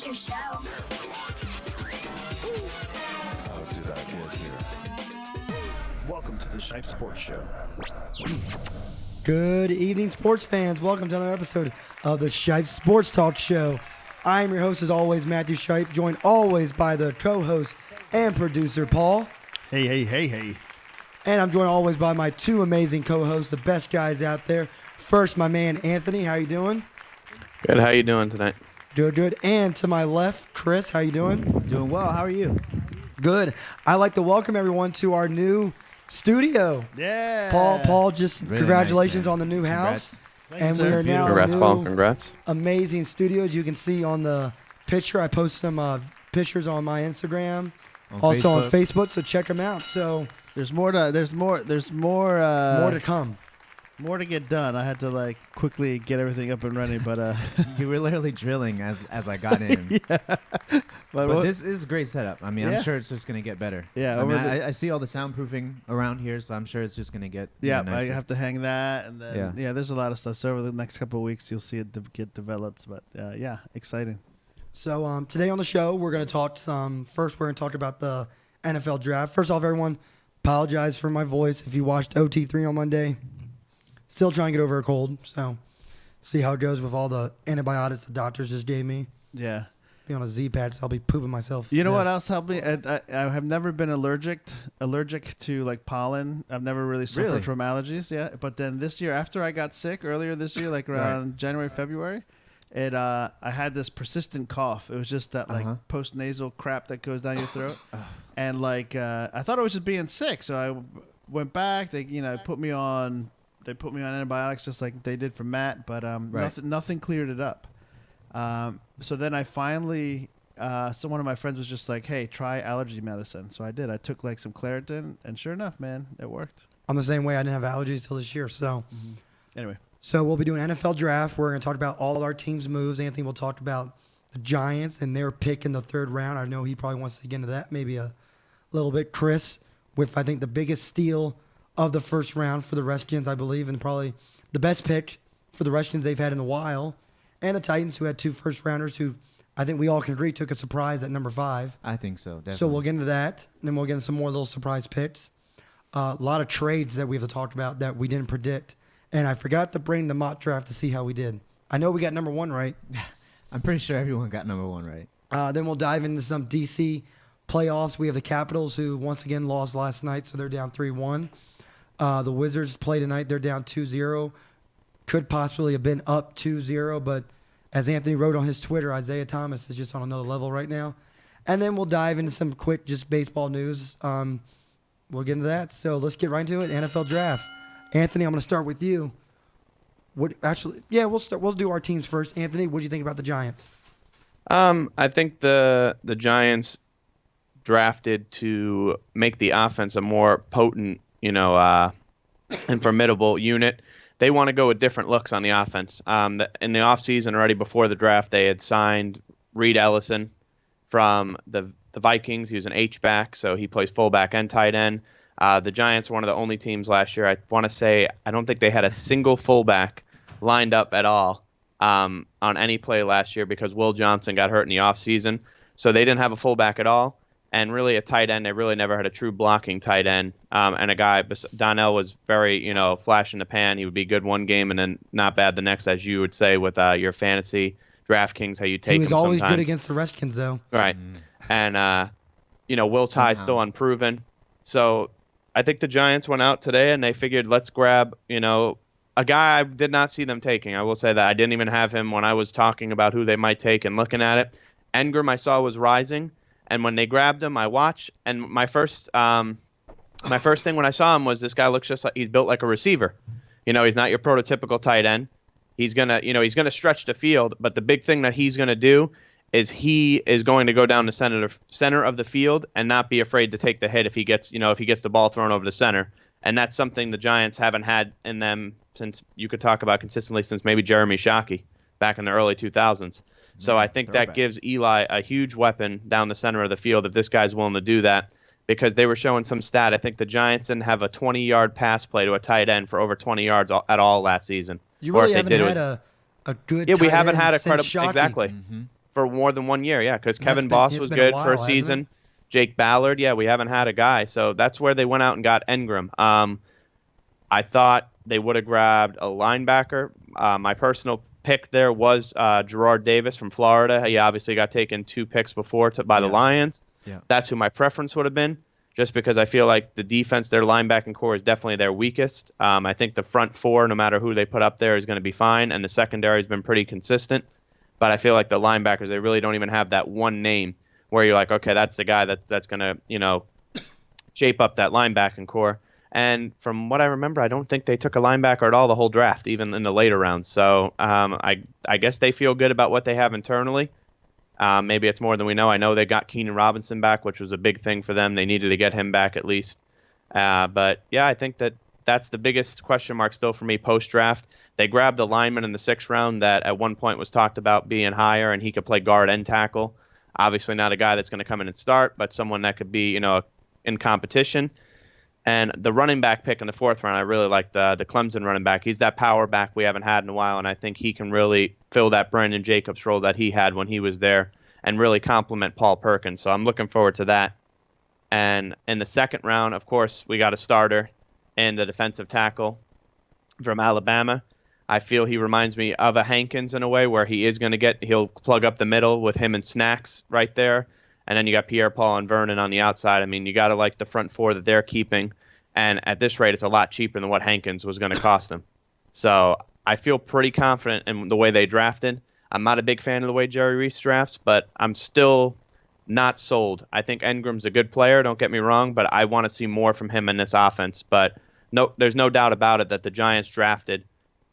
your show. How did I get here? Welcome to the Shipe Sports Show. Good evening, sports fans. Welcome to another episode of the Shipe Sports Talk Show. I am your host, as always, Matthew Shipe, joined always by the co-host and producer, Paul. Hey. And I'm joined always by my two amazing co-hosts, the best guys out there. First, my man, Anthony. How you doing? Good. How you doing tonight? Good. And to my left, Chris. How you doing? Doing well. How are you? Good. I'd like to welcome everyone to our new studio. Yeah. Paul, just Really congratulations nice, man. on the new house. Congrats. And we are now Congrats, in Paul. new Congrats. amazing studios. You can see on the picture. I post some pictures on my Instagram, also on Facebook. So check them out. So There's more more to come. more to get done. I had to quickly get everything up and running, but You were literally drilling as I got in. But this is a great setup. I mean, Yeah. I'm sure it's just going to get better. Yeah, I over mean, the- I see all the soundproofing around here, so I'm sure it's just going to get yeah, I nicer. have to hang that, and then Yeah. there's a lot of stuff. So over the next couple of weeks, you'll see it get developed. But exciting. So today on the show, we're going to talk first, we're going to talk about the NFL draft. First off, everyone, apologize for my voice. If you watched OT3 on Monday, still trying to get over a cold. So see how it goes with all the antibiotics the doctors just gave me. Yeah. Be on a Z-pad, so I'll be pooping myself. You know to what death. else helped me? I have never been allergic to pollen. I've never really suffered Really? from allergies. Yeah, but then this year, after I got sick earlier this year, around January, February, I had this persistent cough. It was just that post nasal crap that goes down your throat, and I thought I was just being sick. So I went back. They put me on antibiotics just like they did for Matt, but nothing cleared it up. So then I finally, one of my friends was just like, "Hey, try allergy medicine." So I did. I took some Claritin, and sure enough, man, it worked. I'm the same way. I didn't have allergies till this year. So Anyway, So we'll be doing NFL draft. We're going to talk about all of our team's moves. Anthony will talk about the Giants and their pick in the third round. I know he probably wants to get into that maybe a little bit. Chris, with I think the biggest steal of the first round for the Redskins, I believe, and probably the best pick for the Redskins they've had in a while. And the Titans, who had two first-rounders who I think we all can agree took a surprise at number 5. I think so, definitely. So we'll get into that, and then we'll get into some more little surprise picks. A lot of trades that we have to talk about that we didn't predict. And I forgot to bring the mock draft to see how we did. I know we got number 1 right. I'm pretty sure everyone got number 1 right. Then we'll dive into some D.C. playoffs. We have the Capitals, who once again lost last night, so they're down 3-1. The Wizards play tonight. They're down 2-0. Could possibly have been up 2-0, but as Anthony wrote on his Twitter, Isaiah Thomas is just on another level right now. And then we'll dive into some quick just baseball news. We'll get into that. So let's get right into it. NFL draft. Anthony, I'm going to start with you. We'll do our teams first. Anthony, what do you think about the Giants? I think the Giants drafted to make the offense a more potent, and formidable unit. They want to go with different looks on the offense. In the offseason, already before the draft, they had signed Reed Ellison from the Vikings. He was an H-back, so he plays fullback and tight end. The Giants were one of the only teams last year. I want to say I don't think they had a single fullback lined up at all on any play last year because Will Johnson got hurt in the offseason. So they didn't have a fullback at all. And really a tight end, they really never had a true blocking tight end. And a guy, Donnell was very, flash in the pan. He would be good one game and then not bad the next, as you would say with your fantasy DraftKings, how you take him He was sometimes. always good against the Redskins, though. Right. And, Will Tye's still unproven. So I think the Giants went out today and they figured, let's grab, a guy I did not see them taking. I will say that. I didn't even have him when I was talking about who they might take and looking at it. Engram I saw was rising. And when they grabbed him, I watched. And my first thing when I saw him was this guy looks just like he's built like a receiver. He's not your prototypical tight end. He's gonna stretch the field. But the big thing that he's gonna do is he is going to go down the center of the field and not be afraid to take the hit if he gets the ball thrown over the center. And that's something the Giants haven't had in them since you could talk about consistently since maybe Jeremy Shockey back in the early 2000s. So I think that gives Eli a huge weapon down the center of the field if this guy's willing to do that, because they were showing some stat. I think the Giants didn't have a 20-yard pass play to a tight end for over 20 yards at all last season. You really haven't had a good we tight haven't end had a since credible Shockey. exactly. for more than 1 year, yeah, because And Kevin that's been- Boss it's was been a good while, for a hasn't it? season. Jake Ballard, yeah, we haven't had a guy. So that's where they went out and got Engram. I thought they would have grabbed a linebacker. My personal pick there was Gerard Davis from Florida. He obviously got taken 2 picks before by the Lions. Yeah. That's who my preference would have been, just because I feel like the defense, their linebacking core is definitely their weakest. I think the front 4, no matter who they put up there, is going to be fine, and the secondary has been pretty consistent. But I feel like the linebackers, they really don't even have that one name where you're like, okay, that's the guy that's going to, shape up that linebacking core. And from what I remember, I don't think they took a linebacker at all the whole draft, even in the later rounds. So I guess they feel good about what they have internally. Maybe it's more than we know. I know they got Keenan Robinson back, which was a big thing for them. They needed to get him back at least. But, yeah, I think that's the biggest question mark still for me post-draft. They grabbed a lineman in the 6th round that at one point was talked about being higher, and he could play guard and tackle. Obviously not a guy that's going to come in and start, but someone that could be, in competition. And the running back pick in the 4th round, I really like the Clemson running back. He's that power back we haven't had in a while, and I think he can really fill that Brandon Jacobs role that he had when he was there and really complement Paul Perkins. So I'm looking forward to that. And in the 2nd round, of course, we got a starter and the defensive tackle from Alabama. I feel he reminds me of a Hankins in a way where he'll plug up the middle with him and Snacks right there. And then you got Pierre-Paul and Vernon on the outside. I mean, you got to like the front 4 that they're keeping. And at this rate, it's a lot cheaper than what Hankins was going to cost them. So I feel pretty confident in the way they drafted. I'm not a big fan of the way Jerry Reese drafts, but I'm still not sold. I think Engram's a good player, don't get me wrong, but I want to see more from him in this offense. But no, there's no doubt about it that the Giants drafted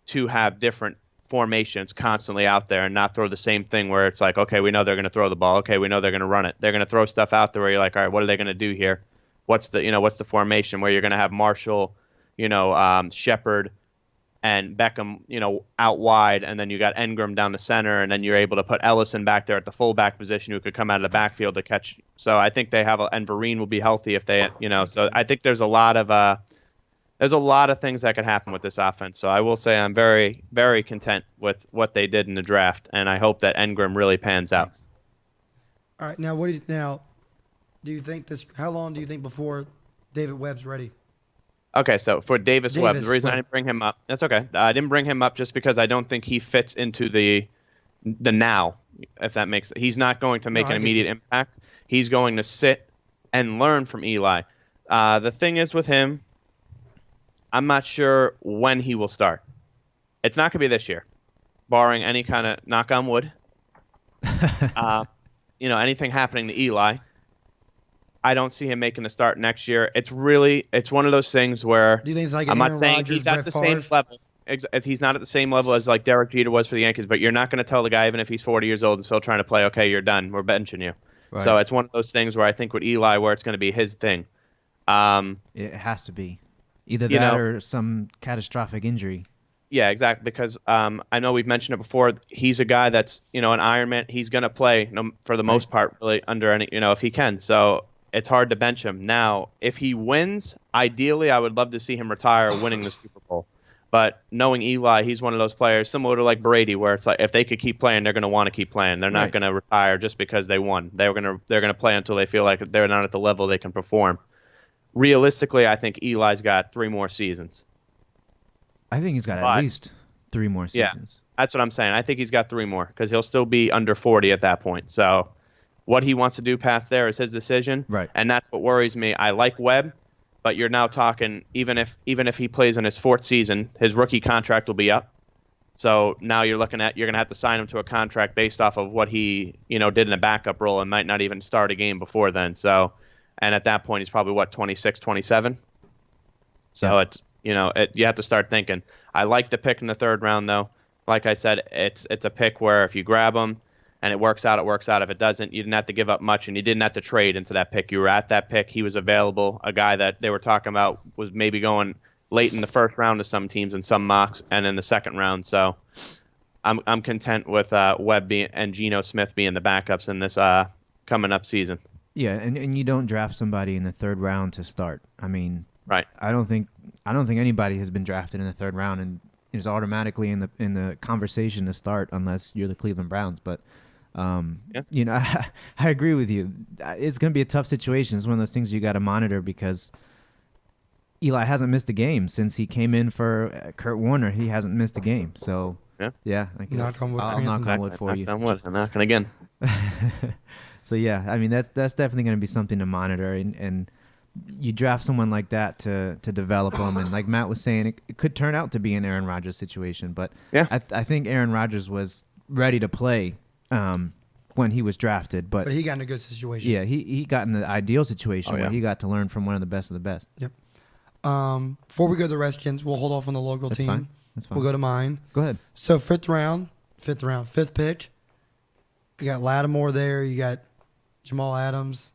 to have different formations constantly out there and not throw the same thing where it's like, okay, we know they're going to throw the ball. Okay, we know they're going to run it. They're going to throw stuff out there where you're like, all right, what are they going to do here? What's the formation where you're going to have Marshall, Shepard and Beckham, out wide, and then you got Engram down the center, and then you're able to put Ellison back there at the fullback position who could come out of the backfield to catch. So I think they have and Vereen will be healthy if they, so I think there's a lot of things that could happen with this offense. So I will say I'm very, very content with what they did in the draft, and I hope that Engram really pans out. All right, now do you think this? How long do you think before David Webb's ready? Okay, so for Davis Webb, the reason I didn't bring him up, that's okay. I didn't bring him up just because I don't think he fits into the now, if that makes sense. He's not going to make an immediate impact. He's going to sit and learn from Eli. The thing is with him, I'm not sure when he will start. It's not going to be this year, barring any kind of knock on wood. Anything happening to Eli. I don't see him making the start next year. It's one of those things where Do you think it's like I'm not Aaron saying Rodgers, he's at Brett the Favre? same level. He's not at the same level as like Derek Jeter was for the Yankees, but you're not going to tell the guy, even if he's 40 years old and still trying to play, okay, you're done. We're benching you. Right. So it's one of those things where I think with Eli, where it's going to be his thing. It has to be. Either that or some catastrophic injury. Yeah, exactly. Because I know we've mentioned it before. He's a guy that's an Ironman. He's going to play for the most part really under any if he can. So it's hard to bench him. Now, if he wins, ideally I would love to see him retire winning the Super Bowl. But knowing Eli, he's one of those players similar to like Brady, where it's like if they could keep playing, they're going to want to keep playing. They're not going to retire just because they won. They're going to play until they feel like they're not at the level they can perform. Realistically, I think Eli's got 3 more seasons. I think he's got at least 3 more seasons. Yeah, that's what I'm saying. I think he's got 3 more because he'll still be under 40 at that point. So what he wants to do past there is his decision. Right. And that's what worries me. I like Webb, but you're now talking even if he plays in his 4th season, his rookie contract will be up. So now you're going to have to sign him to a contract based off of what he, did in a backup role and might not even start a game before then. So, and at that point he's probably 26, 27. So it's, you have to start thinking. I like the pick in the 3rd round though. Like I said, it's a pick where if you grab him and it works out, it works out. If it doesn't, you didn't have to give up much and you didn't have to trade into that pick. You were at that pick. He was available. A guy that they were talking about was maybe going late in the 1st round to some teams and some mocks and in the 2nd round. So I'm content with Webb and Geno Smith being the backups in this coming up season. Yeah, and you don't draft somebody in the 3rd round to start. I mean, right. I don't think anybody has been drafted in the 3rd round and is automatically in the conversation to start unless you're the Cleveland Browns. But You know, I agree with you. It's going to be a tough situation. It's one of those things you got to monitor because Eli hasn't missed a game since he came in for Kurt Warner. He hasn't missed a game. So, yeah, I guess Knock on wood I'll knock on wood for you. Knock on wood. I'm knocking again. So, yeah, I mean, that's definitely going to be something to monitor. And you draft someone like that to develop them. And like Matt was saying, it could turn out to be an Aaron Rodgers situation. But I think Aaron Rodgers was ready to play when he was drafted. But he got in a good situation. Yeah, he got in the ideal situation where he got to learn from one of the best of the best. Yep. Before we go to the Redskins, we'll hold off on the local team. Fine. That's fine. We'll go to mine. Go ahead. So fifth pick. You got Lattimore there. You got Jamal Adams.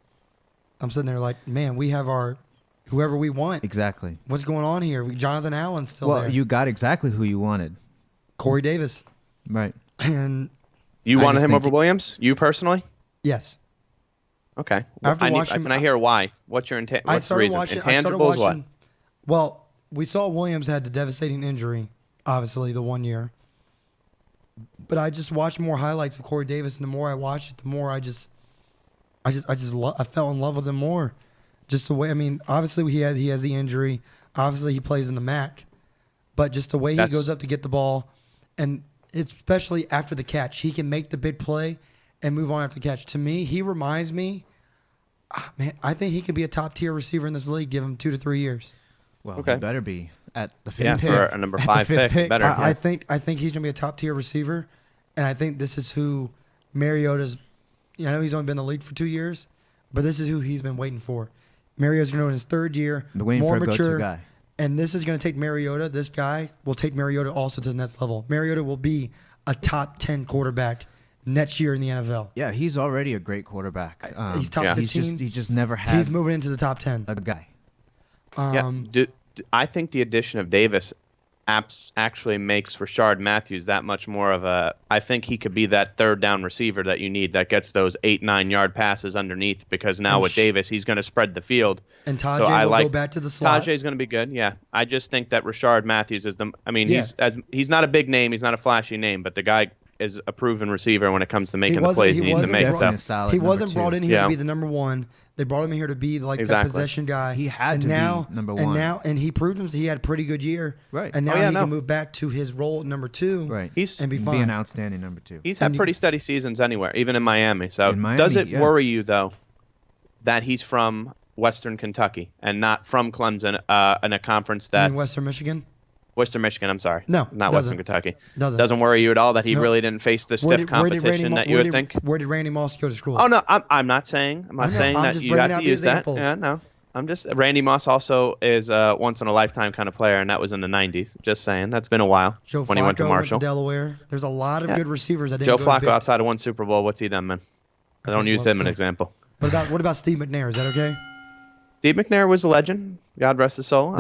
I'm sitting there like, man, we have our whoever we want. Exactly. What's going on here? Jonathan Allen's still there. Well, you got exactly who you wanted. Corey Davis. Right. And you wanted him over Williams? You personally? Yes. Okay. Well, can I hear why? What's your what's the reason? Intangibles, what? Well, we saw Williams had the devastating injury, obviously, the 1 year. But I just watched more highlights of Corey Davis, and the more I watched it, the more I fell in love with him more. Just the way, I mean, obviously he has the injury. Obviously he plays in the MAC. But just the way he goes up to get the ball, and especially after the catch, he can make the big play and move on after the catch. To me, he reminds me, man, I think he could be a top-tier receiver in this league. Give him 2 to 3 years. Well, he better be at the fifth pick. For a number 5 pick. Better. I think he's gonna be a top-tier receiver, and I think this is who Mariota's. I know he's only been in the league for 2 years, but this is who he's been waiting for. Mariota's going to go in his 3rd year, more mature, guy. And this is going to take Mariota. This guy will take Mariota also to the next level. Mariota will be a top 10 quarterback next year in the NFL. Yeah, he's already a great quarterback. He's top 15. He's just never had. He's moving into the top 10. A guy. I think the addition of Davis actually makes Rashard Matthews that much more of a. I think he could be that 3rd down receiver that you need that gets those 8-9 yard passes underneath, because now with Davis he's going to spread the field. And Tajay will go back to the slot. Tajay's going to be good. Yeah, I just think that Rashard Matthews is the. I mean, he's not a big name, he's not a flashy name, but the guy is a proven receiver when it comes to making the plays he needs to make. He wasn't brought in here to be the number 1. They brought him here to be like the possession guy. He had to be number 1. And he proved him. He had a pretty good year. Right. And now he can move back to his role at number 2. Right. And be fine. Be an outstanding number 2. He's had pretty steady seasons anywhere, even in Miami. So does it worry you though that he's from Western Kentucky and not from Clemson in a conference that's Western Michigan? Western Michigan, I'm sorry. No, not Western Kentucky. Doesn't worry you at all that he really didn't face the stiff competition that you would think? Where did Randy Moss go to school? Oh no, I'm not saying that you have to use that. Yeah, no. I'm just Randy Moss also is a once in a lifetime kind of player, and that was in the 90s. Just saying, that's been a while. Joe when he went to Marshall, went to Delaware. There's a lot of good receivers that didn't Joe go Flacco to outside of one Super Bowl, what's he done, man? I don't use him as an example. What about Steve McNair? Is that okay? Steve McNair was a legend. God rest his soul.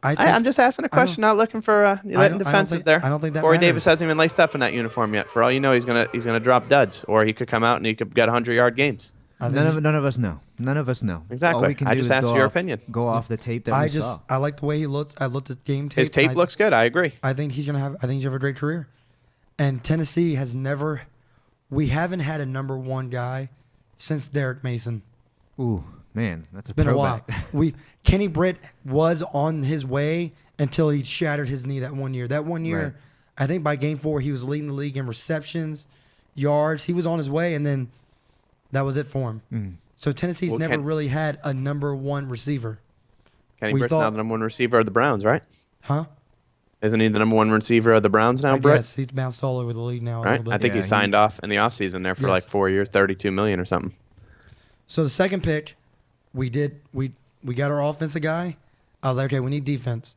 I'm just asking a question, not looking for letting defensive there. I don't think that Corey matters. Davis hasn't even laced up in that uniform yet. For all you know, he's gonna drop duds, or he could come out and he could get 100-yard games. None of us know. None of us know. Exactly. All we can I do just is asked your opinion. Go off the tape that we saw. I like the way he looks. I looked at game tape. His tape looks good. I agree. I think he's gonna have a great career. And Tennessee has never. We haven't had a number 1 guy since Derek Mason. Ooh, man, that's been a while. Kenny Britt was on his way until he shattered his knee that 1 year. That 1 year, right. I think by game 4 he was leading the league in receptions, yards. He was on his way, and then that was it for him. Mm. So Tennessee's never really had a number 1 receiver. Kenny Britt's now the number 1 receiver of the Browns, right? Huh? Isn't he the number 1 receiver of the Browns now, Britt? Yes, he's bounced all over the league now. Right? I think he signed off in the offseason there for like 4 years, $32 million or something. So the second pick, we got our offensive guy. I was like, okay, we need defense.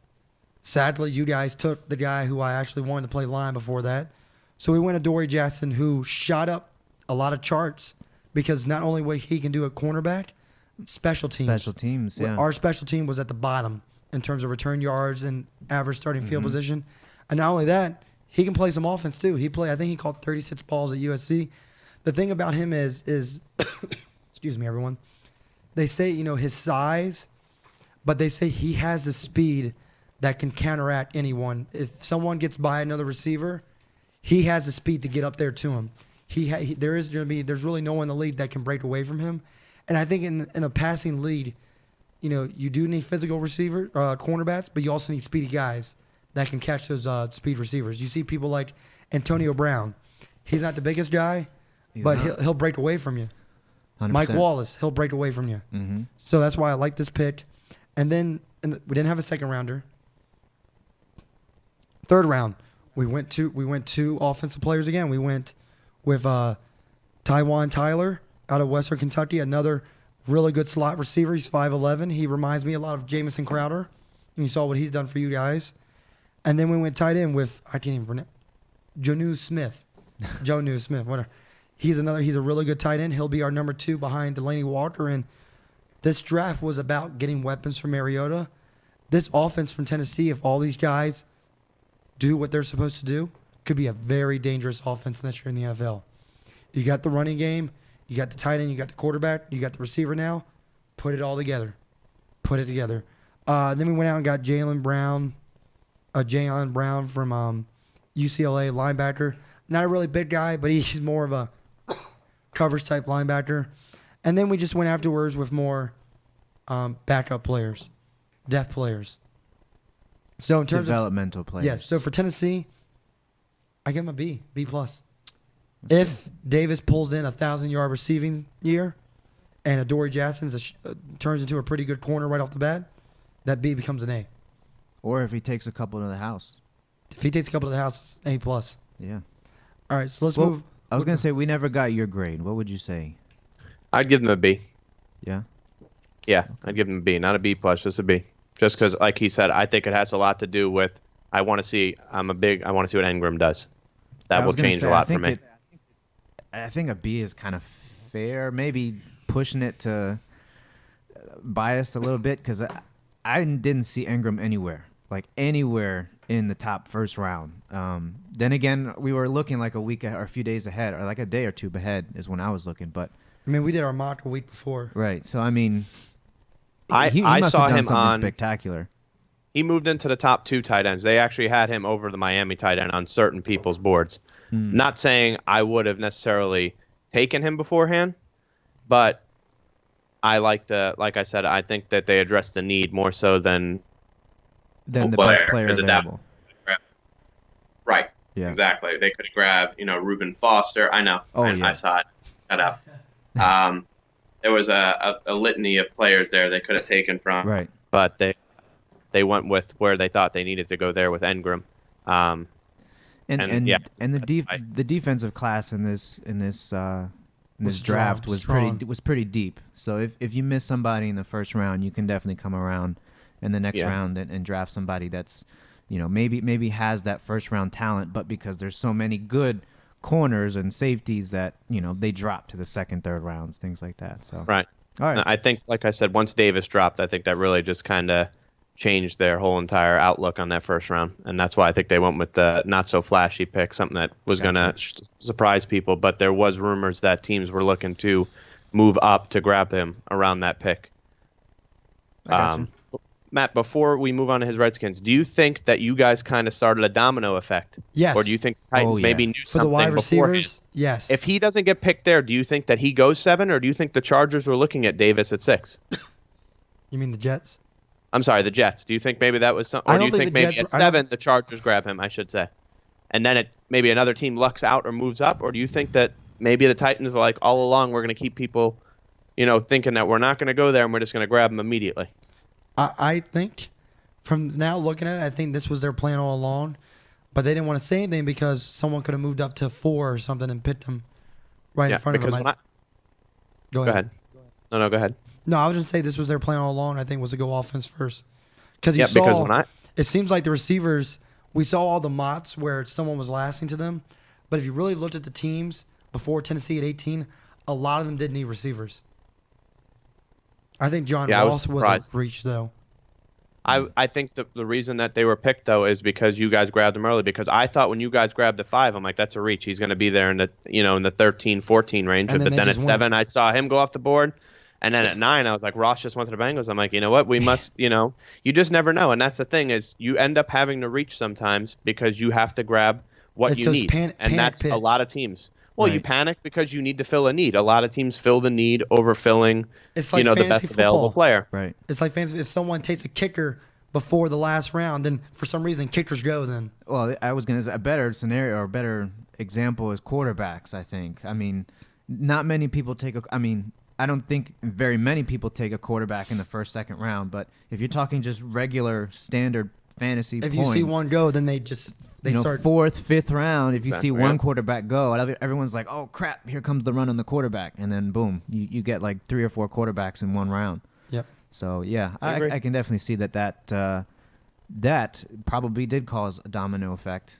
Sadly, you guys took the guy who I actually wanted to play line before that. So we went to Dory Jackson, who shot up a lot of charts because not only what he can do at cornerback, special teams. Special teams, yeah. Our special team was at the bottom in terms of return yards and average starting field position. And not only that, he can play some offense too. I think he caught 36 balls at USC. The thing about him is excuse me, everyone. They say, his size, but they say he has the speed that can counteract anyone. If someone gets by another receiver, he has the speed to get up there to him. there's really no one in the league that can break away from him. And I think in a passing lead, you do need physical cornerbacks, but you also need speedy guys that can catch those speed receivers. You see people like Antonio Brown. He's not the biggest guy, but he'll break away from you. 100%. Mike Wallace, he'll break away from you. Mm-hmm. So that's why I like this pick. And then we didn't have a second rounder. Third round, we went two offensive players again. We went with Tywan Tyler out of Western Kentucky, another really good slot receiver. He's 5'11". He reminds me a lot of Jamison Crowder. And you saw what he's done for you guys. And then we went tight end with, I can't even pronounce, Jonnu Smith. Jonnu Smith, whatever. He's a really good tight end. He'll be our number 2 behind Delaney Walker. And this draft was about getting weapons for Mariota. This offense from Tennessee, if all these guys do what they're supposed to do, could be a very dangerous offense next year in the NFL. You got the running game, you got the tight end, you got the quarterback, you got the receiver now. Put it all together. Put it together. Then we went out and got Jalen Brown from UCLA, linebacker. Not a really big guy, but he's more of a coverage type linebacker. And then we just went afterwards with more backup players, depth players. So in terms developmental players. Yes. So for Tennessee, I give him a B plus. If Davis pulls in 1,000-yard receiving year, and Adoree Jackson turns into a pretty good corner right off the bat, that B becomes an A. Or if he takes a couple to the house. If he takes a couple to the house, it's A plus. Yeah. All right. So let's move. I was gonna say we never got your grade. What would you say? I'd give them a B. Yeah. Yeah, I'd give them a B, not a B plus, just a B. Just because, like he said, I think it has a lot to do with. I want to see. I want to see what Engram does. That will change a lot for me. I think a B is kind of fair. Maybe pushing it to biased a little bit because I didn't see Engram anywhere in the top first round. Then again, we were looking like a week or a few days ahead, or like a day or two ahead is when I was looking. But I mean, we did our mock a week before. Right. So I mean, I must saw have done him something on spectacular. He moved into the top 2 tight ends. They actually had him over the Miami tight end on certain people's boards. Not saying I would have necessarily taken him beforehand, but like I said, I think that they addressed the need more so than the best player available. Right. Yeah. Exactly. They could have grabbed, Reuben Foster. I know. Oh, I saw it. Shut up. There was a litany of players there they could have taken from. Right. But they went with where they thought they needed to go there with Engram. The defensive class in this draft was pretty deep. So if you miss somebody in the first round, you can definitely come around in the next round and draft somebody that's maybe has that first round talent, but because there's so many good corners and safeties that they drop to the second, third rounds, things like that. So right. All right. I think, like I said, once Davis dropped, I think that really just kind of changed their whole entire outlook on that first round, and that's why I think they went with the not so flashy pick, something that was going to surprise people. But there was rumors that teams were looking to move up to grab him around that pick. Matt, before we move on to his Redskins, do you think that you guys kind of started a domino effect? Yes. Or do you think Titans maybe knew for something the wide beforehand? receivers? Yes. If he doesn't get picked there, do you think that he goes 7, or do you think the Chargers were looking at Davis at 6? You mean the Jets? I'm sorry, the Jets. Do you think maybe that was something, or do you think maybe at 7 the Chargers grab him, I should say, and then maybe another team lucks out or moves up, or do you think that maybe the Titans were like, all along we're going to keep people, thinking that we're not going to go there and we're just going to grab him immediately? I think from now looking at it, I think this was their plan all along, but they didn't want to say anything because someone could have moved up to 4 or something and picked them right in front of them. Go ahead. No, go ahead. No, I was going to say this was their plan all along, I think, was to go offense first. Because it seems like the receivers, we saw all the motts where someone was lasting to them, but if you really looked at the teams before Tennessee at 18, a lot of them didn't need receivers. I think John Ross was a reach, though. I think the reason that they were picked, though, is because you guys grabbed him early. Because I thought when you guys grabbed the 5, I'm like, that's a reach. He's going to be there in the 13, 14 range. But then at 7, I saw him go off the board. And then at 9, I was like, Ross just went to the Bengals. I'm like, you know what? We must, you just never know. And that's the thing is you end up having to reach sometimes because you have to grab what you need. And that's a lot of teams. Well, Right. you panic because you need to fill a need. A lot of teams fill the need over filling, It's like the fantasy best available football. player. Right. It's like fantasy. If someone takes a kicker before the last round, then for some reason kickers go then. Well, I was gonna say a better scenario or a better example is quarterbacks. I think. I mean, not many people take a. I mean, I don't think very many people take a quarterback in the first, second round. But if you're talking just regular standard fantasy If points, you see one go, then they start. fourth, fifth round. If you see Exactly, one yeah. quarterback go, everyone's like, "Oh crap! Here comes the run on the quarterback," and then boom, you get like 3 or 4 quarterbacks in one round. Yep. So yeah, I agree. I can definitely see that probably did cause a domino effect,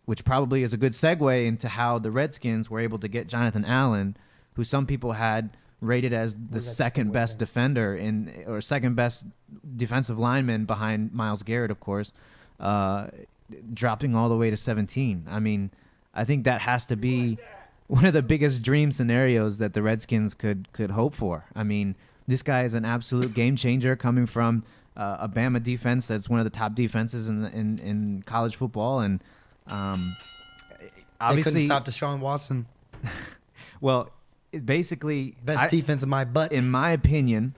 which probably is a good segue into how the Redskins were able to get Jonathan Allen, who some people had rated as the second best defender or second best defensive lineman behind Myles Garrett, of course, dropping all the way to 17. I mean, I think that has to be one of the biggest dream scenarios that the Redskins could hope for. I mean, this guy is an absolute game changer coming from a Bama defense that's one of the top defenses in college football, and They obviously, couldn't stop Deshaun Watson. well, basically, Best defense in my butt. in my opinion,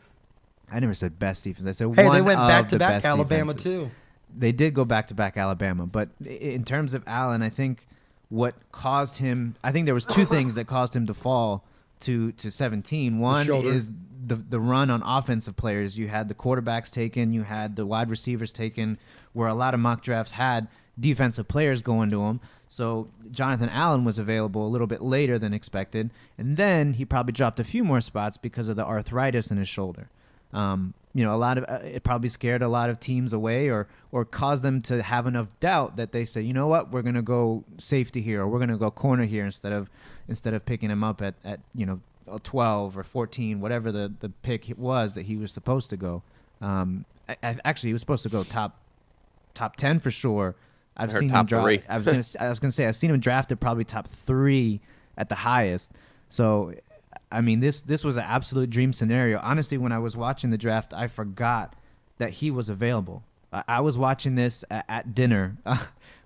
I never said best defense. I said Hey, one they went of back to the back best Alabama defenses. too. They did go back to back Alabama, but in terms of Allen, I think what caused him, I think there was 2 things that caused him to fall to 17. One shoulder. is the run on offensive players. You had the quarterbacks taken, you had the wide receivers taken, where a lot of mock drafts had defensive players going to them. So Jonathan Allen was available a little bit later than expected, and then he probably dropped a few more spots because of the arthritis in his shoulder. A lot of it probably scared a lot of teams away, or caused them to have enough doubt that they say, you know what, we're gonna go safety here, or we're gonna go corner here instead of picking him up at 12 or 14, whatever the pick was that he was supposed to go. Actually, he was supposed to go top 10 for sure. I've I heard seen him top drop. 3. I was gonna say I've seen him drafted probably top 3 at the highest. So, I mean, this was an absolute dream scenario. Honestly, when I was watching the draft, I forgot that he was available. I was watching this at dinner,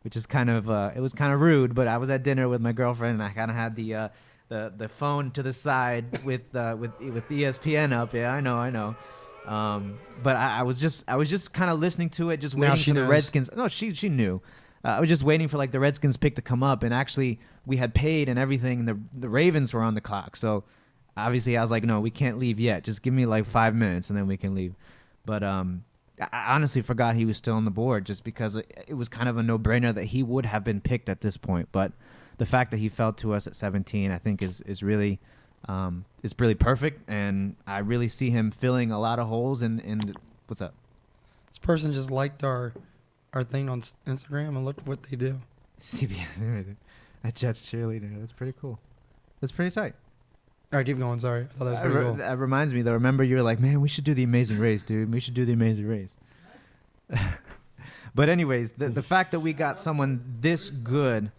which is kind of it was kind of rude, but I was at dinner with my girlfriend, and I kind of had the phone to the side with ESPN up. Yeah, I know. But I was just kind of listening to it, just Now waiting she for the knows. Redskins. No, she knew. I was just waiting for like the Redskins pick to come up, and actually we had paid and everything. And the Ravens were on the clock, so obviously I was like, no, we can't leave yet. Just give me like 5 minutes, and then we can leave. But I honestly forgot he was still on the board, just because it was kind of a no-brainer that he would have been picked at this point. But the fact that he fell to us at 17, I think is really perfect, and I really see him filling a lot of holes in what's up? This person just liked our thing on Instagram and look what they do. CBS, that Jets cheerleader. That's pretty cool. That's pretty tight. All right, keep going. Sorry, I thought that was pretty cool. That reminds me, though. Remember, you were like, man, we should do the Amazing Race, dude. We should do the Amazing Race. But anyways, the fact that we got someone this good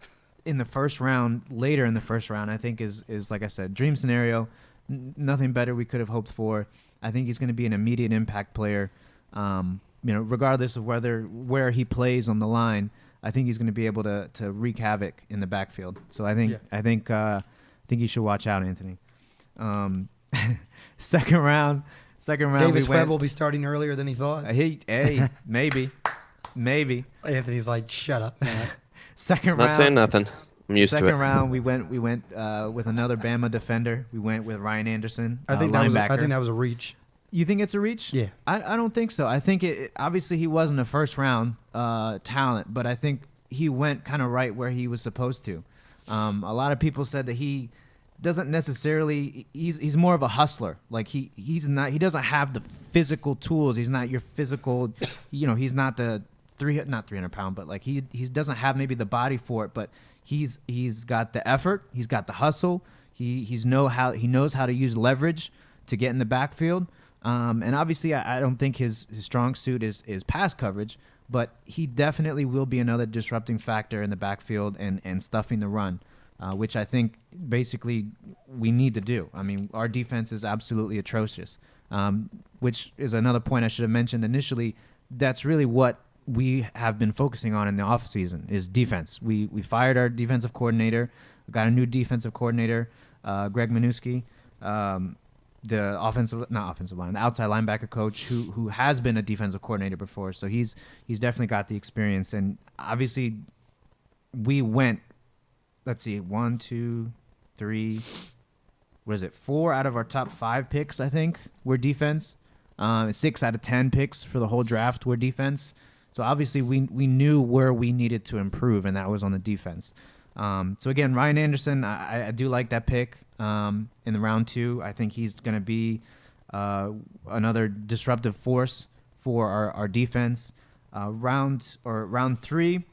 in the first round, later in the first round, I think is like I said, dream scenario. Nothing better we could have hoped for. I think he's going to be an immediate impact player. Regardless of where he plays on the line, I think he's going to be able to wreak havoc in the backfield. So I think you should watch out, Anthony. Second round. Davis Webb will be starting earlier than he thought. Hey, maybe. Anthony's like, shut up, man. Second Not round. saying nothing. I'm used to Second it. round, we went with another Bama defender. We went with Ryan Anderson, I think linebacker. that was a reach. You think it's a reach? Yeah. I don't think so. I think obviously he wasn't a first round talent, but I think he went kind of right where he was supposed to. A lot of people said that he doesn't necessarily. He's more of a hustler. Like he doesn't have the physical tools. He's not your physical. He's not the not 300 pound, but like he doesn't have maybe the body for it. But he's got the effort. He's got the hustle. He knows how to use leverage to get in the backfield. And obviously, I don't think his strong suit is pass coverage, but he definitely will be another disrupting factor in the backfield and stuffing the run, which I think basically we need to do. I mean, our defense is absolutely atrocious, which is another point I should have mentioned initially. That's really what we have been focusing on in the offseason is defense. We fired our defensive coordinator, got a new defensive coordinator, Greg Minuski, the the outside linebacker coach who has been a defensive coordinator before. So he's definitely got the experience. And obviously we went, let's see, 1, 2, 3, 4 out of our top 5 picks, I think, were defense. 6 out of 10 picks for the whole draft were defense. So obviously we knew where we needed to improve, and that was on the defense. So again, Ryan Anderson, I do like that pick in the round 2. I think he's going to be another disruptive force for our defense. Round 3,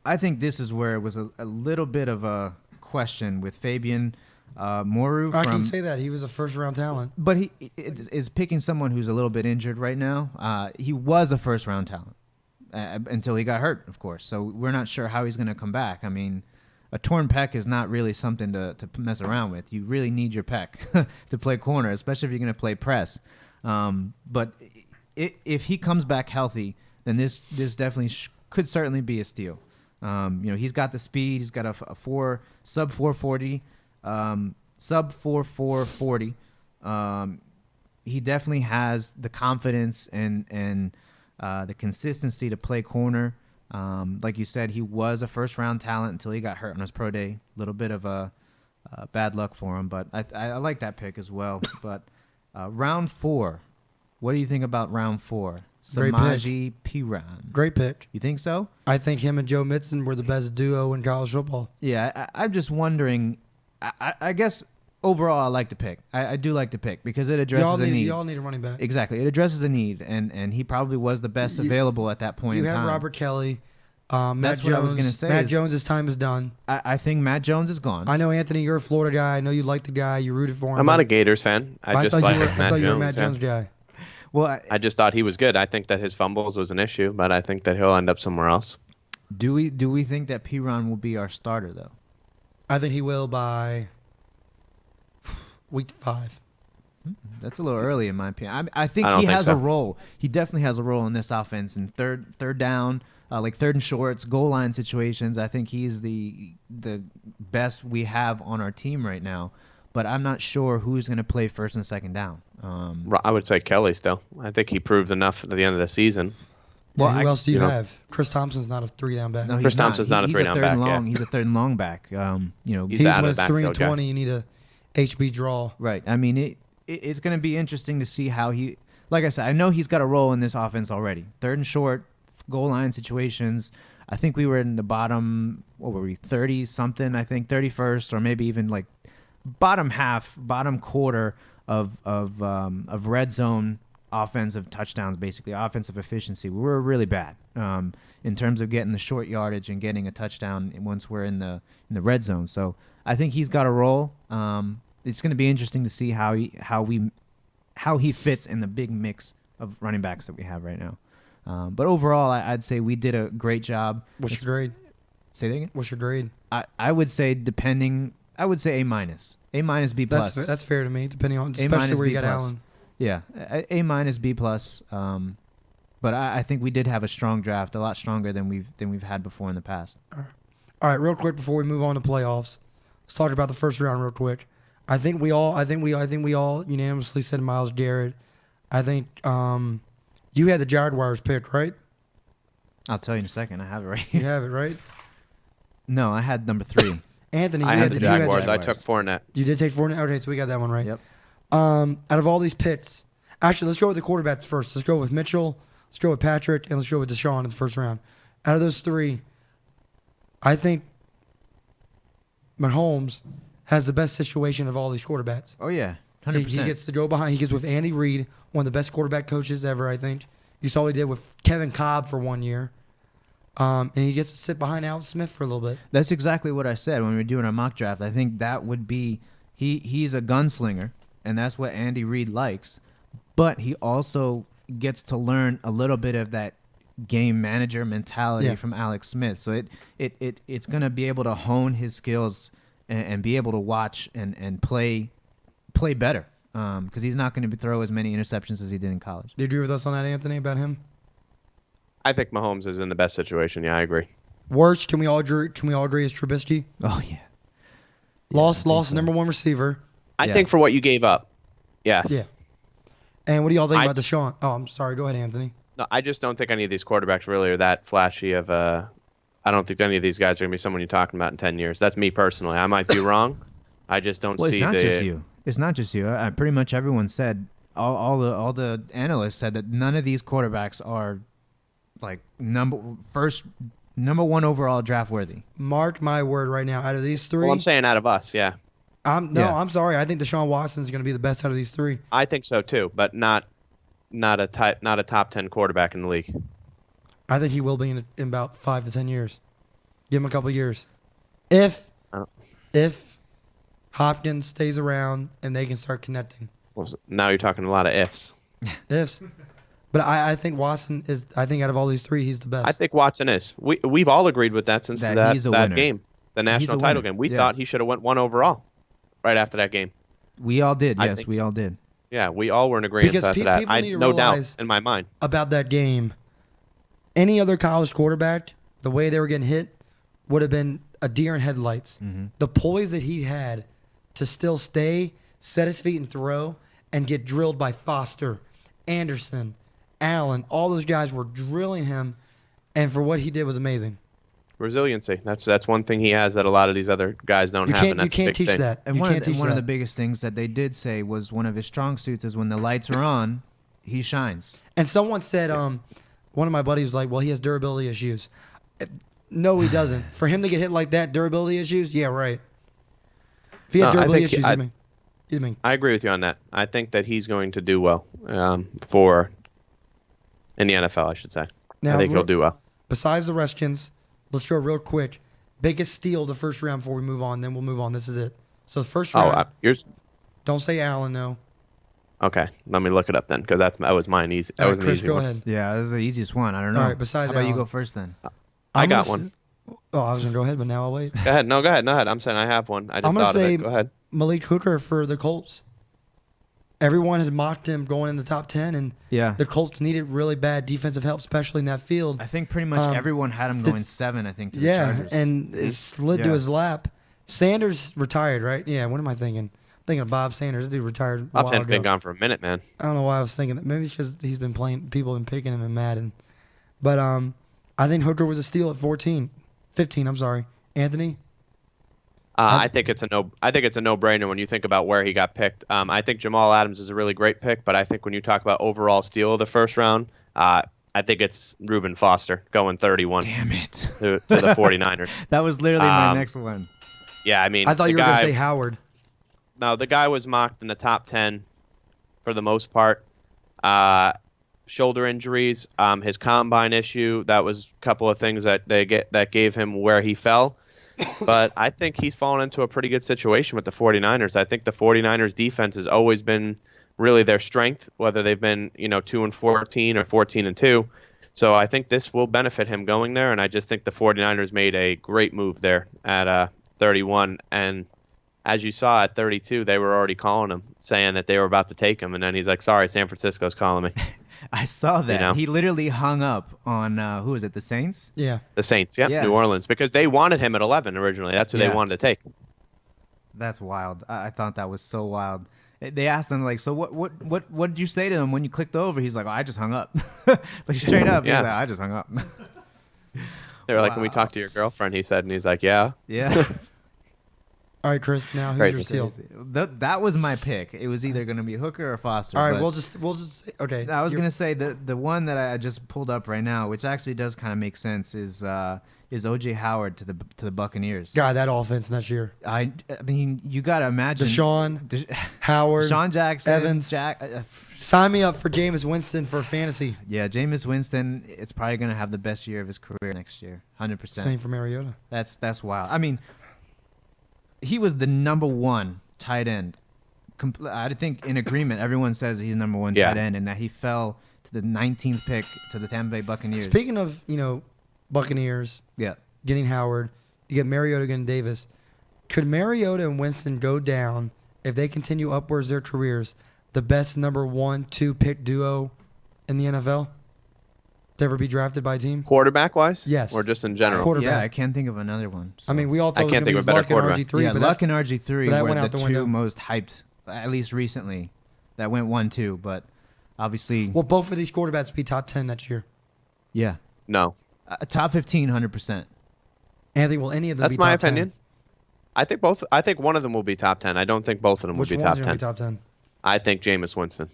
I think this is where it was a little bit of a question with Fabian Moru. I can say that he was a first-round talent, but he is picking someone who's a little bit injured right now. He was a first-round talent until he got hurt, of course. So we're not sure how he's going to come back. I mean, a torn pec is not really something to mess around with. You really need your pec to play corner, especially if you're going to play press. But if he comes back healthy, then this definitely could certainly be a steal. He's got the speed. He's got a sub 440. Sub 4.40. He definitely has the confidence and the consistency to play corner. Like you said, he was a first-round talent until he got hurt on his pro day. A little bit of a bad luck for him, but I like that pick as well. But round 4, what do you think about round 4? Samaje Perine. Great pick. You think so? I think him and Joe Mixon were the best duo in college football. Yeah, I'm just wondering. I guess overall I like the pick. I do like the pick because it addresses a need. Y'all need a running back. Exactly. It addresses a need, and he probably was the best available at that point in time. You have Robert Kelly. Matt That's Jones. what I was going to say. Matt Jones' time is done. I think Matt Jones is gone. I know, Anthony, you're a Florida guy. I know you like the guy. You rooted for him. I'm not a Gators fan. I just like Matt Jones. I thought you were a Matt Jones guy. Well, I just thought he was good. I think that his fumbles was an issue, but I think that he'll end up somewhere else. Do we think that Perine will be our starter, though? I think he will by week 5. That's a little early in my opinion. I think he has a role. He definitely has a role in this offense in third down, like third and shorts, goal line situations. I think he's the best we have on our team right now. But I'm not sure who's going to play first and second down. I would say Kelly still. I think he proved enough at the end of the season. Well, who else do you have? Chris Thompson's not a 3-down back. No, Chris Thompson's not a 3-down back. Yeah. He's a third and long back. He's when it's 3 and 20, you need a HB draw. Right. I mean, it's going to be interesting to see how he. Like I said, I know he's got a role in this offense already. Third and short, goal line situations. I think we were in the bottom. What were we? 30 something. I think 31st, or maybe even like bottom quarter of red zone offensive touchdowns, basically offensive efficiency. We were really bad in terms of getting the short yardage and getting a touchdown once we're in the red zone. So I think he's got a role. It's going to be interesting to see how he fits in the big mix of running backs that we have right now. But overall, I'd say we did a great job. What's your grade? Say that again. What's your grade? I would say I would say A-, B+. That's fair to me, depending on especially where you got Allen. Yeah, A-, B+. But I think we did have a strong draft, a lot stronger than we've had before in the past. All right, real quick before we move on to playoffs, let's talk about the first round real quick. I think we all unanimously said Myles Garrett. I think you had the Jaguars picked, right? I'll tell you in a second. I have it right here. You have it right. No, I had number 3. Anthony, I had the Jaguars. Jaguars. I took Fournette. You did take Fournette. Okay, so we got that one right. Yep. Out of all these picks, actually, let's go with the quarterbacks first. Let's go with Mitchell. Let's go with Patrick, and let's go with Deshaun in the first round. Out of those 3, I think Mahomes has the best situation of all these quarterbacks. Oh yeah, 100%. He gets to go behind. He gets with Andy Reid, one of the best quarterback coaches ever, I think. You saw what he did with Kevin Cobb for 1 year. And he gets to sit behind Alex Smith for a little bit. That's exactly what I said when we were doing our mock draft. I think that would be he's a gunslinger, and that's what Andy Reid likes. But he also gets to learn a little bit of that game manager mentality from Alex Smith. So it's going to be able to hone his skills and be able to watch and play better because he's not going to throw as many interceptions as he did in college. Do you agree with us on that, Anthony, about him? I think Mahomes is in the best situation. Yeah, I agree. Worst, can we all agree is Trubisky? Oh yeah. Lost so. number one receiver. I Yeah. think for what you gave up, yes. Yeah. And what do y'all think I- about Deshaun? Oh, I'm sorry. Go ahead, Anthony. No, I just don't think any of these quarterbacks really are that flashy of I don't think any of these guys are going to be someone you're talking about in 10 years. That's me personally. I might be wrong. I just don't Well, see it's not the... just you. It's not just you. Pretty much everyone said, all the analysts said that none of these quarterbacks are like number one overall draft worthy. Mark my word right now. Out of these three, Well, I'm saying out of us, yeah. I'm sorry. I think Deshaun Watson is going to be the best out of these three. I think so too, but not a top 10 quarterback in the league. I think he will be in about 5 to 10 years. Give him a couple years. If Hopkins stays around and they can start connecting. Well, now you're talking a lot of ifs. Ifs. But I think Watson is. I think out of all these three, he's the best. I think Watson is. We've all agreed with that since That he's a that winner. game, the national a title winner. game. We Yeah. thought he should have went 1 overall right after that game. We all did. I Yes, think- we all did. Yeah, we all were in agreement Because after that. people need to No doubt realize- in my mind. about that game. Any other college quarterback, the way they were getting hit, would have been a deer in headlights. Mm-hmm. The poise that he had to still stay, set his feet and throw, and get drilled by Foster, Anderson, Allen. All those guys were drilling him, and for what he did was amazing. Resiliency. That's one thing he has that a lot of these other guys don't You have, can't and you that's a can't big teach thing. that. And You one can't teach of the that. biggest things that they did say was one of his strong suits is when the lights are on, he shines. And someone said, one of my buddies was like, well, he has durability issues. No, he doesn't. For him to get hit like that, durability issues? Yeah, right. If he had No, I durability think issues, I mean, I agree with you on that. I think that he's going to do well for in the NFL, I should say. Now, I think he'll do well. besides the Redskins, let's go real quick. Biggest steal of the first round before we move on, then we'll move on. This is it. So the first round, Yours. don't say Allen, no. Okay, let me look it up then, because that was mine easy. That All was right, an Chris, easy go one. ahead. Yeah, this is the easiest one. I don't know. All right, besides How about you Allen. go first then? I I'm got gonna one. Oh, I was going to go ahead, but now I'll wait. Go ahead. No, go ahead. No, I'm saying I have one. I I'm just gonna thought of say- it. Go ahead. Malik Hooker for the Colts. Everyone had mocked him going in the top 10, and Yeah. the Colts needed really bad defensive help, especially in that field. I think pretty much everyone had him this- going 7, I think, to the Yeah, Chargers. and it slid to yeah. his lap. Sanders retired, right? Yeah, what am I thinking? I'm thinking of Bob Sanders. This dude retired a while Option's been ago. gone for a minute, man. I don't know why I was thinking that. Maybe it's because he's been playing. People have been picking him in Madden. But I think Hooker was a steal at 15. I'm sorry, Anthony. I think it's a no-brainer when you think about where he got picked. I think Jamal Adams is a really great pick, but I think when you talk about overall steal of the first round, I think it's Reuben Foster going 31 Damn it. to the 49ers. That was literally my Um, next one. Yeah, I mean, I thought the you were going guy- to say Howard. No, the guy was mocked in the top 10 for the most part. Shoulder injuries, his combine issue, that was a couple of things that gave him where he fell. But I think he's fallen into a pretty good situation with the 49ers. I think the 49ers defense has always been really their strength, whether they've been, 2-14 or 14-2. So I think this will benefit him going there, and I just think the 49ers made a great move there at 31. And as you saw at 32, they were already calling him, saying that they were about to take him, and then he's like, sorry, San Francisco's calling me. I saw that. know? He literally hung up on, who was it, the Saints? Yeah. The Saints, yep, Yeah. New Orleans, because they wanted him at 11 originally. That's who they Yeah. wanted to take. That's wild. I thought that was so wild. They asked him, like, so what did you say to him when you clicked over? He's like, oh, I just hung up. Like, straight up. Yeah. He's like, I just hung up. They were like, can we Wow. talk to your girlfriend? He said, and he's like, yeah. Yeah. All right, Chris. Now who's Crazy. your steal? That was my pick. It was either going to be Hooker or Foster. All right, but we'll just say, okay. I was you're- going to say the one that I just pulled up right now, which actually does kind of make sense, is O.J. Howard to the Buccaneers. God, that offense next year. I mean, you got to imagine Deshaun, Howard, Sean Jackson, Evans. Jack. Sign me up for Jameis Winston for fantasy. Yeah, Jameis Winston. It's probably going to have the best year of his career next year. 100%. Same for Mariota. That's wild. I mean, he was the number one tight end. I think in agreement, everyone says he's number one Yeah. tight end, and that he fell to the 19th pick to the Tampa Bay Buccaneers. Speaking of, Buccaneers yeah, getting Howard, you get Mariota getting Davis. Could Mariota and Winston go down if they continue upwards their careers? The best number 1-2 pick duo in the NFL. to ever be drafted by a team? Quarterback wise? Yes. Or just in general? Quarterback. Yeah, I can't think of another one. So. I mean, we all thought I it was can't going think to of be a better Luck and quarterback. RG3. Yeah, but Luck and RG3 that were went out the the two window. most hyped, at least recently, that went 1-2. But obviously, Will both of these quarterbacks be top 10 next year? yeah, No. top 15, 100%. Anthony, will any of them That's be my top 10? opinion. I think both. I think one of them will be top 10. I don't think both of them Which will be one's top going 10. to be top 10? I think Jameis Winston.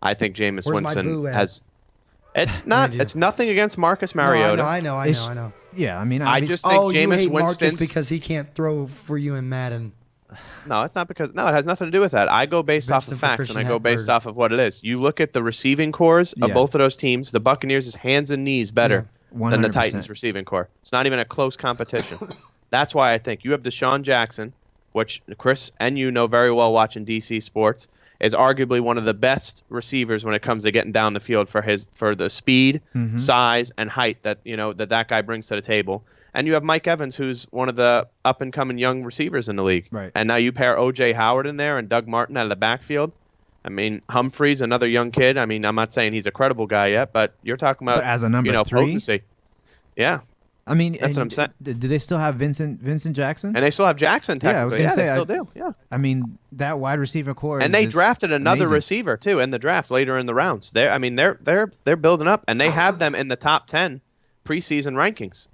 I think Jameis Where's my Winston boo at? has. It's not. Thank you. It's nothing against Marcus Mariota. No, I know. It's- I know. Yeah, I mean, I obviously, just think Oh, you Jameis hate Marcus Winston's. because he can't throw for you in Madden. No, it's not because. No, it has nothing to do with that. I go based off Benched him of for facts Christian and I go based Hepburn. off of what it is. You look at the receiving cores of Yeah. both of those teams. The Buccaneers is hands and knees better than the 100%. Titans receiving core. It's not even a close competition. That's why I think you have Deshaun Jackson, which Chris and you know very well watching DC sports, is arguably one of the best receivers when it comes to getting down the field for the speed, size, and height that that guy brings to the table. And you have Mike Evans, who's one of the up and coming young receivers in the league. Right. And now you pair O.J. Howard in there and Doug Martin out of the backfield. I mean, Humphreys, another young kid. I mean, I'm not saying he's a credible guy yet, but you're talking about But as a number 3? potency. Yeah. I mean, That's what I'm saying. Do they still have Vincent Jackson? And they still have Jackson technically. Yeah, I was gonna they say, still do. Yeah. I mean, that wide receiver core. And is they just drafted another amazing. receiver too in the draft later in the rounds. They're building up, and they have them in the top 10 preseason rankings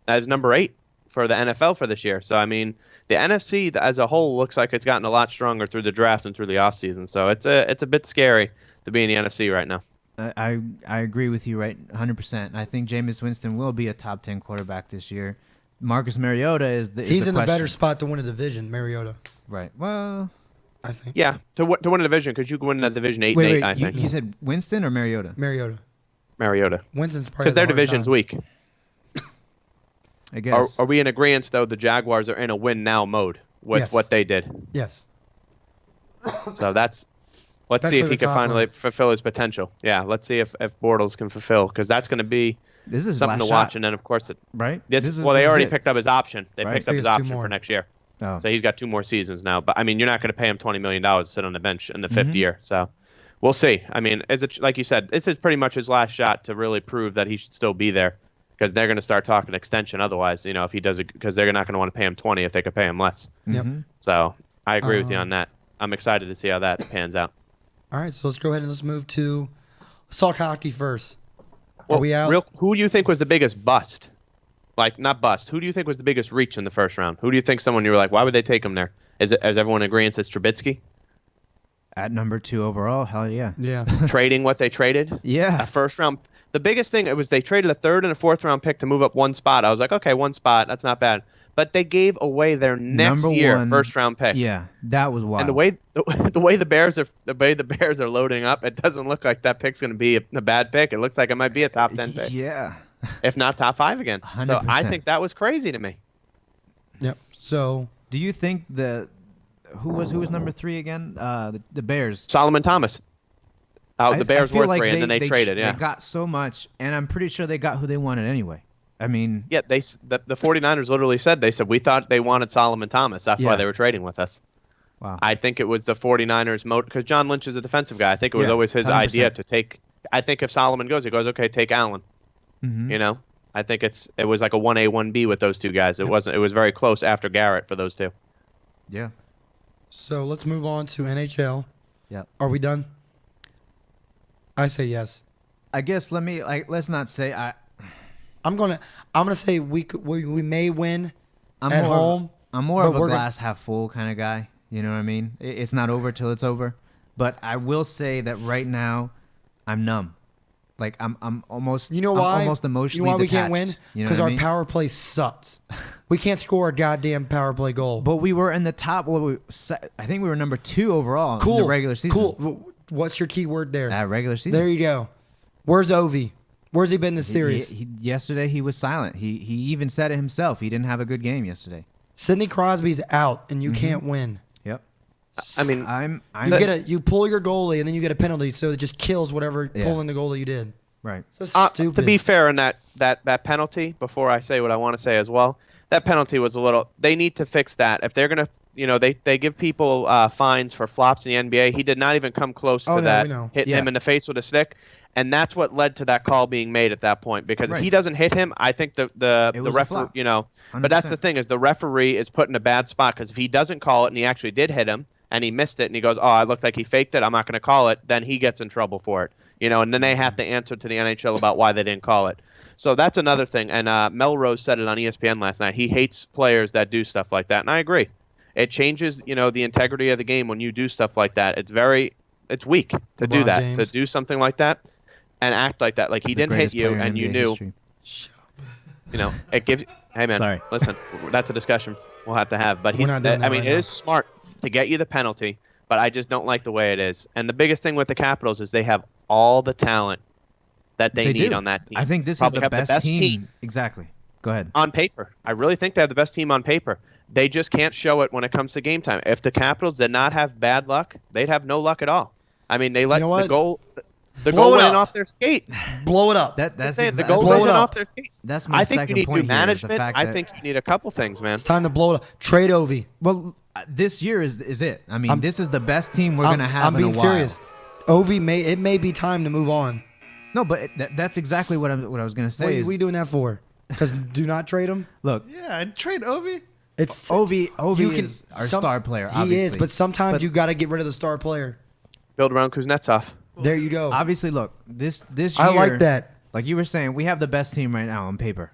as number 8 for the NFL for this year. So I mean, the NFC as a whole looks like it's gotten a lot stronger through the draft and through the offseason. So it's a bit scary to be in the NFC right now. I agree with you, right? 100%. I think Jameis Winston will be a top 10 quarterback this year. Marcus Mariota is the. He's the in the better question. spot to win a division, Mariota. Right. Well, I think. Yeah, to win a division because you can win that division 8 wait, and 8. wait. I think You said Winston or Mariota? Mariota. Mariota Winston's probably because their has a hard division's time. weak. I guess. Are we in agreement though? The Jaguars are in a win now mode with Yes. what they did. Yes. So that's. Let's see Especially if he the can top finally one. fulfill his potential. Yeah, let's see if Bortles can fulfill because that's going to be This is something to last watch. shot, And then of course, right? they is already it. picked up his option. They Right. picked up He his has 2 option more. for next year. Oh. So he's got 2 more seasons now. But I mean, you're not going to pay him $20 million to sit on the bench in the 5th year. So we'll see. I mean, like you said, this is pretty much his last shot to really prove that he should still be there because they're going to start talking extension otherwise. If he does it, because they're not going to want to pay him 20 if they could pay him less. Yep. So I agree with you on that. I'm excited to see how that pans out. All right, so let's go ahead and let's talk hockey first. Are we out? Who do you think was the biggest bust? Like, not bust. Who do you think was the biggest reach in the first round? Who do you think someone you were like, why would they take him there? Is everyone agreeing it's Trubisky? At number 2 overall, hell yeah. Yeah. Trading what they traded? Yeah. A first round. The biggest thing, it was they traded a 3rd and a 4th round pick to move up 1 spot. I was like, okay, 1 spot. That's not bad. But they gave away their next Number year 1, first round pick. Yeah, that was wild. And the way the Bears are loading up, it doesn't look like that pick's going to be a bad pick. It looks like it might be a top 10 pick, Yeah. if not top 5 again. So I 100%. think that was crazy to me. Yep. So Do you think who was number 3 again? The Bears. Solomon Thomas. The Bears I feel were like 3, and then they traded. Yeah. They got so much, and I'm pretty sure they got who they wanted anyway. I mean, Yeah, the 49ers literally said, we thought they wanted Solomon Thomas. That's why Yeah. they were trading with us. wow. I think it was the 49ers because John Lynch is a defensive guy. I think it was Yeah, always his 100%. idea to take. I think if Solomon goes, he goes, okay, take Allen. Mhm. I think it was like a 1A 1B with those 2 guys. It wasn't. It was very close after Garrett for those 2. Yeah. let's move on to NHL. Yep. Are we done? I say yes. I guess let's not say I'm gonna say we may win I'm at more home. I'm more but of a we're gonna- glass half full kind of guy. You know what I mean? It's not over till it's over. But I will say that right now, I'm numb. Like I'm almost. You know I'm why? almost emotionally You know why we detached. can't win? You know Because what I our mean? power play sucks. We can't score a goddamn power play goal. But we were in the top. I think we were number 2 overall in the regular season. Cool. What's your key word there? Regular season. There you go. Where's Ovi? Where's he been this series? Yesterday he was silent. He even said it himself. He didn't have a good game yesterday. Sidney Crosby's out, and Mm-hmm. you can't win. Yep. I mean, I'm You pull your goalie, and then you get a penalty, so it just kills whatever Yeah. pulling the goal that you did. right. So stupid. to be fair in that penalty, before I say what I want to say as well, that penalty was a little. They need to fix that if they're gonna they give people fines for flops in the NBA. He did not even come close to that, hitting him in the face with a stick. And that's what led to that call being made at that point. Because if he doesn't hit him, I think the referee, but that's the thing is the referee is put in a bad spot because if he doesn't call it and he actually did hit him and he missed it and he goes, oh, it looked like he faked it, I'm not going to call it, then he gets in trouble for it. And then they have to answer to the NHL about why they didn't call it. So that's another thing. And Melrose said it on ESPN last night. He hates players that do stuff like that. And I agree. It changes, the integrity of the game when you do stuff like that. It's weak to do that, James. To do something like that. And act like that, like he didn't hit you, and you knew. It gives. Hey man, Sorry. Listen, that's a discussion we'll have to have. But it is smart to get you the penalty, but I just don't like the way it is. And the biggest thing with the Capitals is they have all the talent that they need on that team. I think this is the best team. Exactly. Go ahead. On paper, I really think they have the best team on paper. They just can't show it when it comes to game time. If the Capitals did not have bad luck, they'd have no luck at all. I mean, they let the goal. The goal went off their skate. Blow it up. That's the goal went off their skate. That's my second point. I think you need new management. I think you need a couple things, man. It's time to blow it up. Trade Ovi. Well, this year is it. I mean, this is the best team we're gonna have in a while. I'm being serious. Ovi it may be time to move on. No, but that's exactly what I was gonna say. What are we doing that for? Because do not trade him. Look, yeah, I'd trade Ovi. It's Ovi is our star player. Obviously. He is, but sometimes you got to get rid of the star player. Build around Kuznetsov. There you go. Obviously, look, this year. I like that. Like you were saying, we have the best team right now on paper.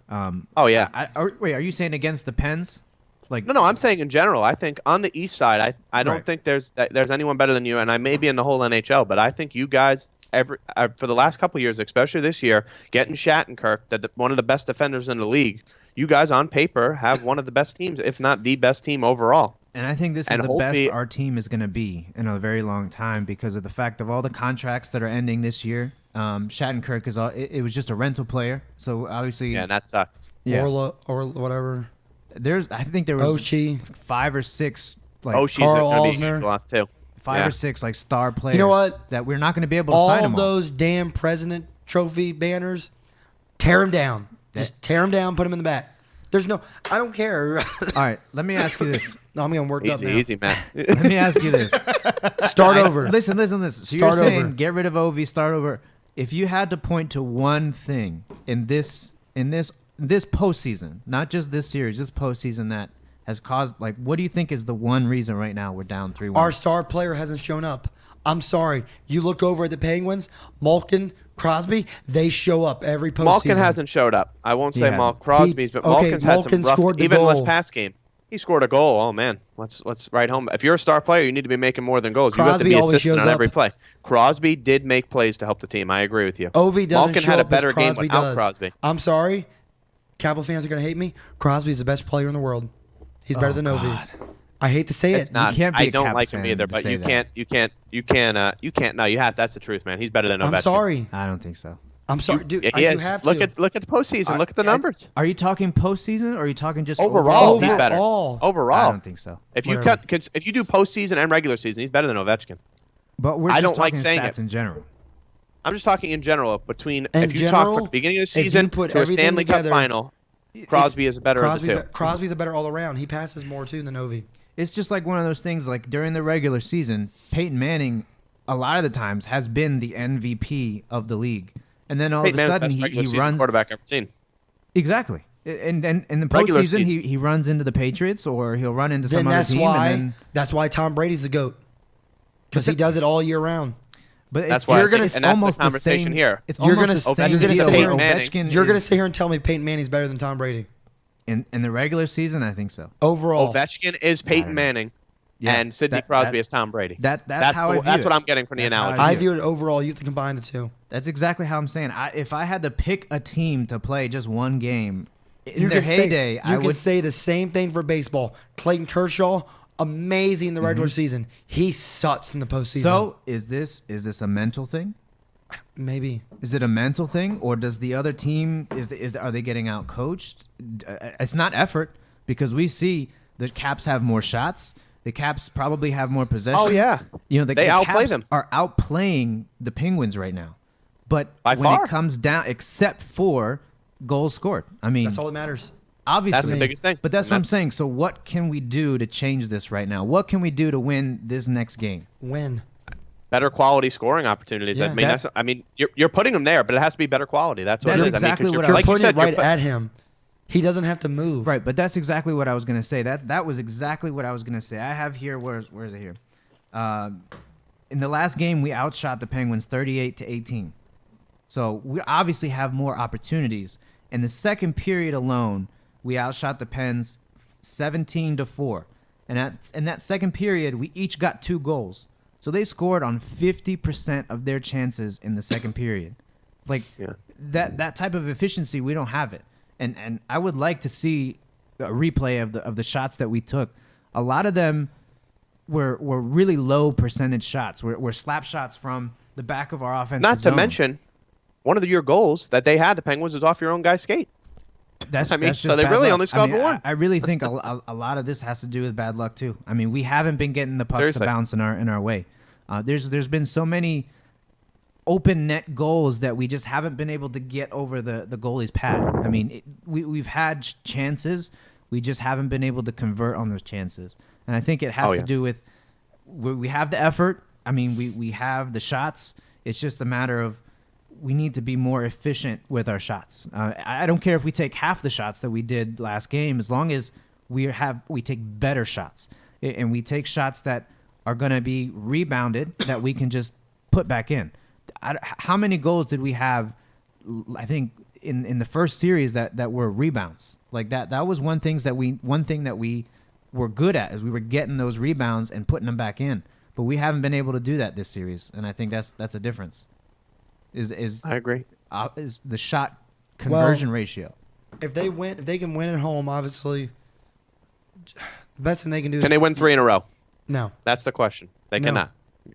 Oh yeah. Wait, are you saying against the Pens? Like no, I'm saying in general. I think on the East side, I don't think there's anyone better than you, and I may be in the whole NHL, but I think you guys for the last couple of years, especially this year, getting Shattenkirk, one of the best defenders in the league. You guys on paper have one of the best teams, if not the best team overall. And I think this is the best our team is going to be in a very long time because of the fact of all the contracts that are ending this year. Shattenkirk it was just a rental player, so obviously. Yeah, and that sucks. Yeah. Or whatever. I think there was Oshie. 5 or 6 like Oshie's going to be huge loss too. 5 or 6 like star players. You know what? That we're not going to be able to sign them all those damn President Trophy banners, tear them down. Just tear them down, put them in the back. There's no. I don't care. All right, let me ask you this. No, I'm getting worked up now. Easy, man. Let me ask you this. Start over. Listen. So you're saying get rid of Ovi, start over. If you had to point to one thing in this postseason, not just this series, this postseason that has caused, like, what do you think is the one reason right now we're down 3-1? Our star player hasn't shown up. I'm sorry. You look over at the Penguins, Malkin, Crosby, they show up every postseason. Malkin hasn't showed up. I won't say Crosby's, but Malkin's had some rough, even last past game. He scored a goal. Oh man, let's write home. If you're a star player, you need to be making more than goals. Crosby you have to be assisting on up. every play. Crosby did make plays to help the team. I agree with you. Ovi doesn't Malkin show had a up better as game Crosby without does. Crosby. I'm sorry. Capital fans are going to hate me. Crosby's the best player in the world. He's better than Ovi. I hate to say it's it. not. You can't be I don't like him either, but you can't. No, you have. That's the truth, man. He's better than Ovechkin. I'm sorry. I don't think so. I'm sorry, dude. He You is. have Look to. at the postseason. Look at the numbers. Are you talking postseason or are you talking just Overall, he's stats? better. Overall, I don't think so. If you do postseason and regular season, he's better than Ovechkin. But we're I just don't talking like saying stats it. in general. I'm just talking in general. If you general, talk from the beginning of the if you season put to a everything Stanley Cup together, final, Crosby is better of the two. Crosby's a better all around. He passes more too than Ovi. It's just like one of those things. Like during the regular season, Peyton Manning, a lot of the times, has been the MVP of the league, and then all Peyton of a Manning's sudden best regular he season runs. quarterback I've ever seen. Exactly, and then in the Regular postseason season. he runs into the Patriots or he'll run into Then some other that's team. why and then, that's why Tom Brady's the GOAT. Because he does it all year round. but That's it's, why. you're gonna, and that's almost the conversation same, here. It's You're almost gonna- the same you're gonna deal say where Peyton Manning. Ovechkin You're going to is- sit here and tell me Peyton Manning's better than Tom Brady. in the regular season. I think so. Overall. Ovechkin is Peyton Manning, Yeah, and Sidney Crosby is Tom Brady. That's how I view That's it. what I'm getting from the That's how analogy. I I view view it overall. You have to combine the two. That's exactly how I'm saying. If I had to pick a team to play just one game in You their could say- heyday, I You could would. say the same thing for baseball. Clayton Kershaw, amazing in the regular season. He sucks in the postseason. So is this a mental thing? Maybe. Is it a mental thing, or does the other team are they getting out coached? It's not effort because we see the Caps have more shots. The Caps probably have more possession. Oh yeah, the they outplay Caps them. are outplaying the Penguins right now. But By when far. it comes down, except for goals scored, I mean, That's all that matters. Obviously. That's the biggest thing. But that's what I'm saying. So what can we do to change this right now? What can we do to win this next game? Win. Better quality scoring opportunities. Yeah. I mean, you're putting them there, but it has to be better quality. That's what it is. exactly what I You're was- putting it right at him. He doesn't have to move. Right, but that's exactly what I was going to say. That was exactly what I was going to say. I have here, where is it here? In the last game, we outshot the Penguins 38-18. So we obviously have more opportunities. In the second period alone, we outshot the Pens 17-4. And in that second period, we each got 2 goals. So they scored on 50% of their chances in the second period. Like that type of efficiency, we don't have it. And I would like to see a replay of the shots that we took. A lot of them were really low percentage shots. Were slap shots from the back of our offensive Not to zone. mention, one of your goals that they had, the Penguins, was off your own guy's skate. That's so just they bad really luck. only scored one. I really think a lot of this has to do with bad luck too. I mean, we haven't been getting the pucks Seriously. to bounce in our way. There's been so many open net goals that we just haven't been able to get over the goalie's pad. I mean, we've had chances, we just haven't been able to convert on those chances. And I think it has to do with we have the effort. I mean, we have the shots. It's just a matter of we need to be more efficient with our shots. I don't care if we take half the shots that we did last game, as long as we take better shots and we take shots that are going to be rebounded that we can just put back in. How many goals did we have? I think in the first series that were rebounds like that. That was one thing that we were good at, is we were getting those rebounds and putting them back in. But we haven't been able to do that this series, and I think that's a difference. I agree. Is the shot conversion ratio? If they can win at home, obviously, the best thing they can do. Can they win 3 in a row? No. That's the question. They cannot.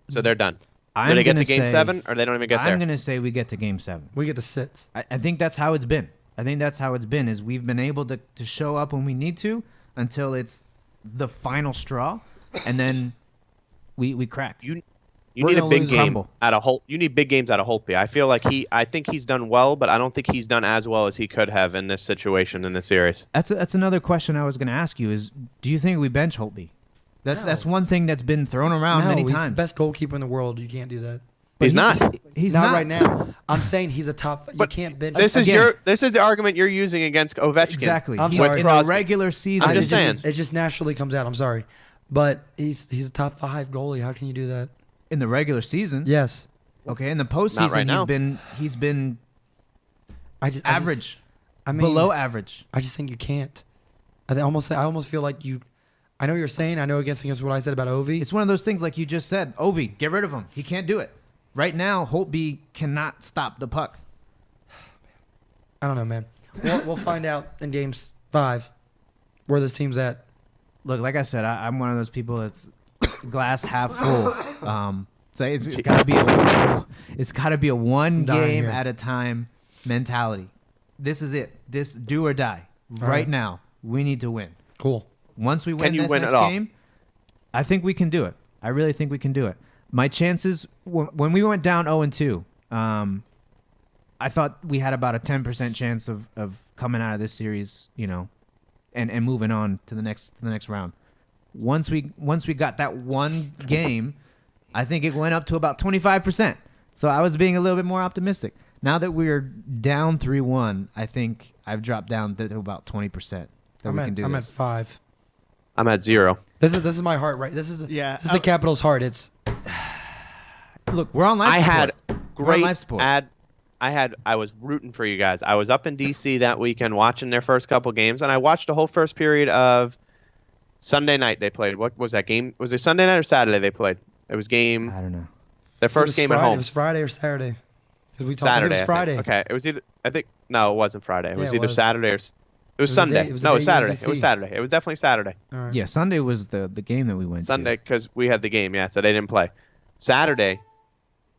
So they're done. I'm Do they get gonna to Game say- 7, or they don't even get there? I'm going to say we get to Game 7. We get the 6. I think that's how it's been. Is we've been able to show up when we need to until it's the final straw, and then we crack. You We're need a gonna big lose game humble. out of Holt. You need big games out of Holtby. I feel like I think he's done well, but I don't think he's done as well as he could have in this situation in this series. That's another question I was going to ask you is, do you think we bench Holtby? That's one thing that's been thrown around many he's times. the best goalkeeper in the world. You can't do that. But He's not. He's not not right now. I'm saying he's a top. You But can't bench. This is Again- this is the argument you're using against Ovechkin. Exactly. I'm He's sorry. in the Crosby. regular season. I'm just saying. It just naturally comes out. I'm sorry, but he's a top 5 goalie. How can you do that? In the regular season. Yes. Okay. In the postseason, right now. he's been average, I mean, below average. I just think you can't. I almost feel like you. I know what you're saying. I know against what I said about Ovi. It's one of those things like you just said. Ovi, get rid of him. He can't do it. Right now, Holtby cannot stop the puck. I don't know, man. We'll find out in Games 5 where this team's at. Look, like I said, I'm one of those people that's glass half full. So it's got to be a one dying game here. at a time mentality. This is it. This do or die. All Right right. now, we need to win. Cool. Once we win you this win next at all? game, I think we can do it. I really think we can do it. My chances when we went down 0-2, I thought we had about a 10% chance of coming out of this series, and moving on to the next round. Once we got that one game, I think it went up to about 25%. So I was being a little bit more optimistic. Now that we're down 3-1, I think I've dropped down to about 20% that I'm we can do at this. 5. I'm at 0. This is my heart, right? This is the Capitals' heart. It's Look, we're on life I support. had We're on great life support. I was rooting for you guys. I was up in D.C. that weekend watching their first couple games, and I watched the whole first period of Sunday night they played. What was that game? Was it Sunday night or Saturday they played? It was I don't know. their first game at Friday. home. It was Friday or Saturday. 'Cause we talked. I think Saturday. it was Friday. Okay, it was either. I think no, it wasn't Friday. It Yeah, was it either was. Saturday or it was a Sunday. day- it was a No, it day was you were in Saturday. It was DC. Saturday. It was definitely Saturday. All right. Yeah, Sunday was the game that we went Sunday to. because we had the game. Yeah, so they didn't play. Saturday,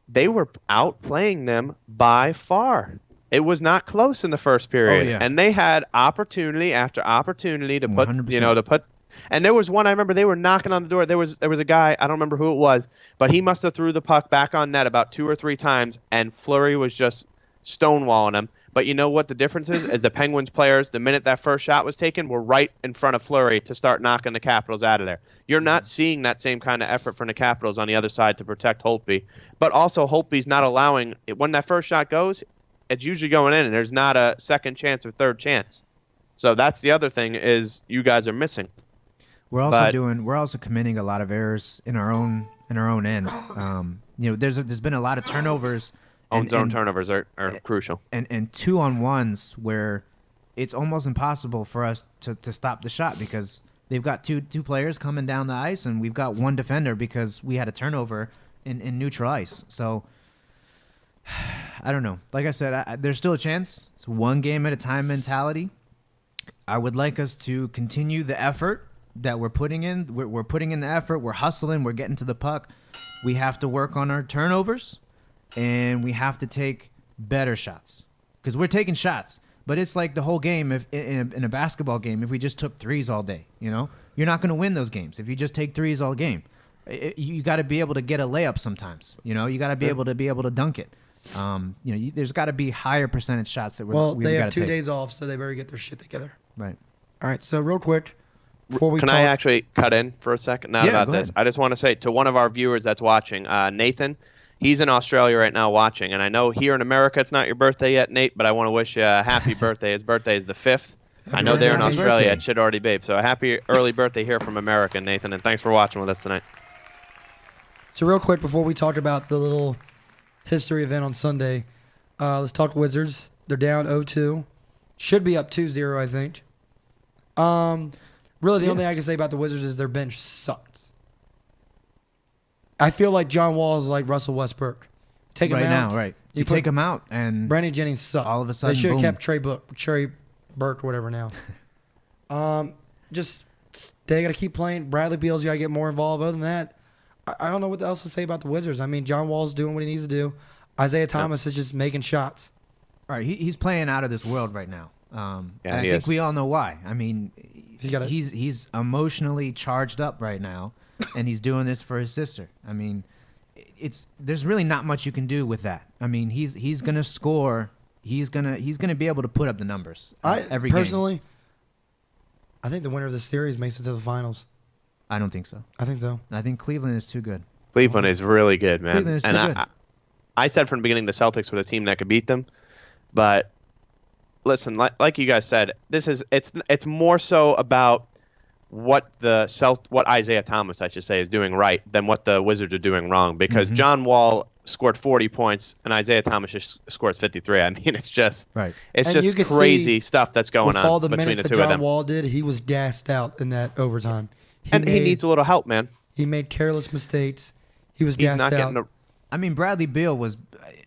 they were outplaying them by far. It was not close in the first period, yeah. and they had opportunity after opportunity to put, 100%. to put. And there was one I remember they were knocking on the door. There was a guy, I don't remember who it was, but he must have threw the puck back on net about 2 or 3 times, and Fleury was just stonewalling him. But you know what the difference is? As the Penguins players, the minute that first shot was taken, were right in front of Fleury to start knocking the Capitals out of there. You're not seeing that same kind of effort from the Capitals on the other side to protect Holtby. But also, Holtby's not allowing when that first shot goes, it's usually going in, and there's not a second chance or third chance. So that's the other thing is you guys are missing. We're also committing a lot of errors in our own end. There's been a lot of turnovers. Zone turnovers are crucial. And 2-on-1s where it's almost impossible for us to stop the shot because they've got two players coming down the ice and we've got one defender because we had a turnover in neutral ice. So I don't know. Like I said, there's still a chance. It's one game at a time mentality. I would like us to continue the effort that we're putting in. We're putting in the effort. We're hustling. We're getting to the puck. We have to work on our turnovers. And we have to take better shots because we're taking shots. But it's like the whole game. If in a basketball game, if we just took threes all day, you're not going to win those games if you just take threes all game. You got to be able to get a layup sometimes. You got to be able to dunk it. There's got to be higher percentage shots that they have 2 days off, so they better get their shit together. Right. All right. So real quick, before we can I actually cut in for a second? Not about this. I just want to say to one of our viewers that's watching, Nathan. He's in Australia right now watching, and I know here in America it's not your birthday yet, Nate, but I want to wish you a happy birthday. His birthday is the 5th. I know they're in Australia. It should already be. So a happy early birthday here from America, Nathan, and thanks for watching with us tonight. So real quick, before we talk about the little history event on Sunday, let's talk Wizards. They're down 0-2. Should be up 2-0, I think. Really, the only thing I can say about the Wizards is their bench sucks. I feel like John Wall is like Russell Westbrook. Take him out. Right now, right. You take him out, and Brandon Jennings sucks. All of a sudden, they should have boom. kept Trey Burke or whatever now. Just they got to keep playing. Bradley Beal's got to get more involved. Other than that, I don't know what else to say about the Wizards. I mean, John Wall's doing what he needs to do. Isaiah Thomas is just making shots. All right, he's playing out of this world right now. And I think we all know why. I mean, he's emotionally charged up right now. And he's doing this for his sister. I mean, there's really not much you can do with that. I mean, he's gonna score. He's gonna be able to put up the numbers every personally, game. I think the winner of this series makes it to the finals. I don't think so. I think so. I think Cleveland is too good. Cleveland is really good, man. Cleveland is too good. I said from the beginning the Celtics were the team that could beat them, but listen, like you guys said, it's more so about what Isaiah Thomas, I should say, is doing right than what the Wizards are doing wrong. Because John Wall scored 40 points and Isaiah Thomas just scores 53. I mean, it's just crazy stuff that's going on all the between minutes the two that of them. John Wall did, he was gassed out in that overtime. He needs a little help, man. He made careless mistakes. He was gassed out. I mean, Bradley Beal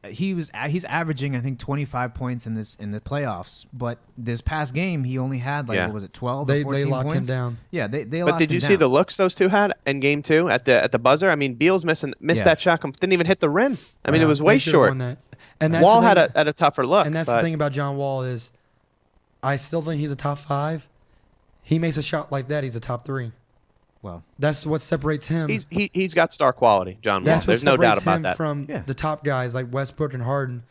he's averaging, I think, 25 points in the playoffs. But this past game, he only had what was it, 12 or 14 points? They locked him down. Yeah, they locked him down. But did you see the looks those two had in game 2 at the buzzer? I mean, Beal's missed that shot, didn't even hit the rim. I mean, it was way short. And that's Wall had a tougher look. And that's the thing about John Wall is, I still think he's a top 5. He makes a shot like that, he's a top 3. Well, that's what separates him. He's got star quality, John Wall. There's no doubt about that. From the top guys like Westbrook and Harden,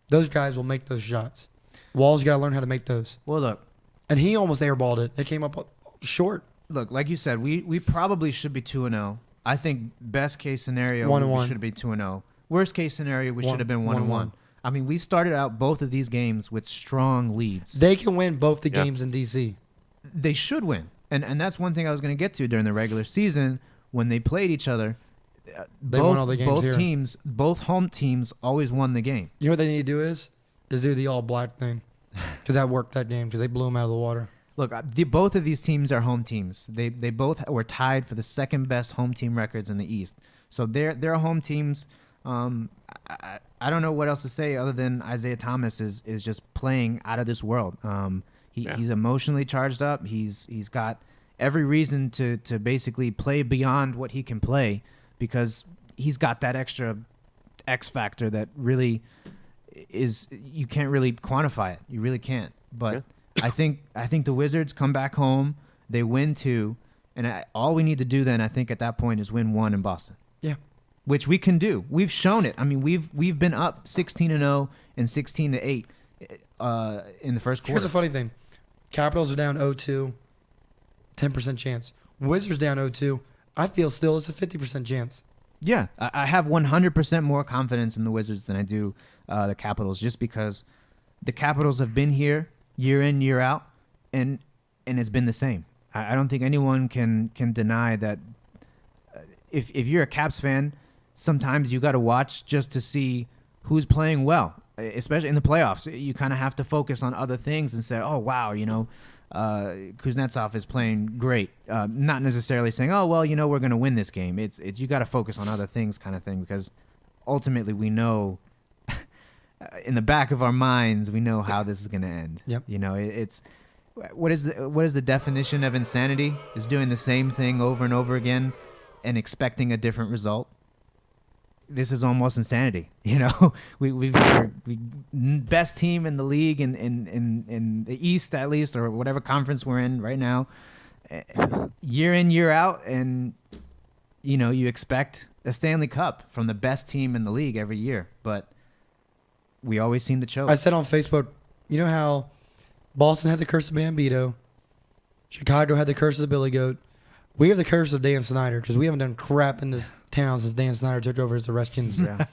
those guys will make those shots. Wall's got to learn how to make those. Well, look, and he almost airballed it. It came up short. Look, like you said, we probably should be 2-0. I think best case scenario we should be 2-0. Worst case scenario we should have been 1-1. I mean, we started out both of these games with strong leads. They can win both the games in D.C. They should win. And that's one thing I was going to get to during the regular season when they played each other. They won all the games both home teams always won the game. You know what they need to do is do the all black thing, because that worked that game because they blew them out of the water. Look, both of these teams are home teams. They both were tied for the second best home team records in the East. So they're home teams. I don't know what else to say other than Isaiah Thomas is just playing out of this world. He's emotionally charged up. He's got every reason to basically play beyond what he can play because he's got that extra X factor that really is you can't really quantify it. You really can't. But I think the Wizards come back home. They win 2, and all we need to do then I think at that point is win 1 in Boston. Yeah, which we can do. We've shown it. I mean, we've been up 16-0 and 16-8. in the first quarter. Here's the funny thing. Capitals are down 0-2, 10% chance. Wizards down 0-2. I feel still it's a 50% chance. Yeah, I have 100% more confidence in the Wizards than I do the Capitals, just because the Capitals have been here year in, year out, and it's been the same. I don't think anyone can deny that. If you're a Caps fan, sometimes you got to watch just to see who's playing well, especially in the playoffs. You kind of have to focus on other things and say, oh, wow, Kuznetsov is playing great. Not necessarily saying, oh, well, we're going to win this game. It's you got to focus on other things kind of thing, because ultimately we know in the back of our minds, we know how this is going to end. Yep. It's what is the definition of insanity? Is doing the same thing over and over again and expecting a different result. This is almost insanity. We're best team in the league in the East, at least, or whatever conference we're in right now, year in, year out, and you expect a Stanley Cup from the best team in the league every year, but we always seem to choke. I said on Facebook, you know how Boston had the curse of Bambito, Chicago had the curse of the Billy Goat. We have the curse of Dan Snyder, because we haven't done crap in this town since Dan Snyder took over as the Redskins. Yeah,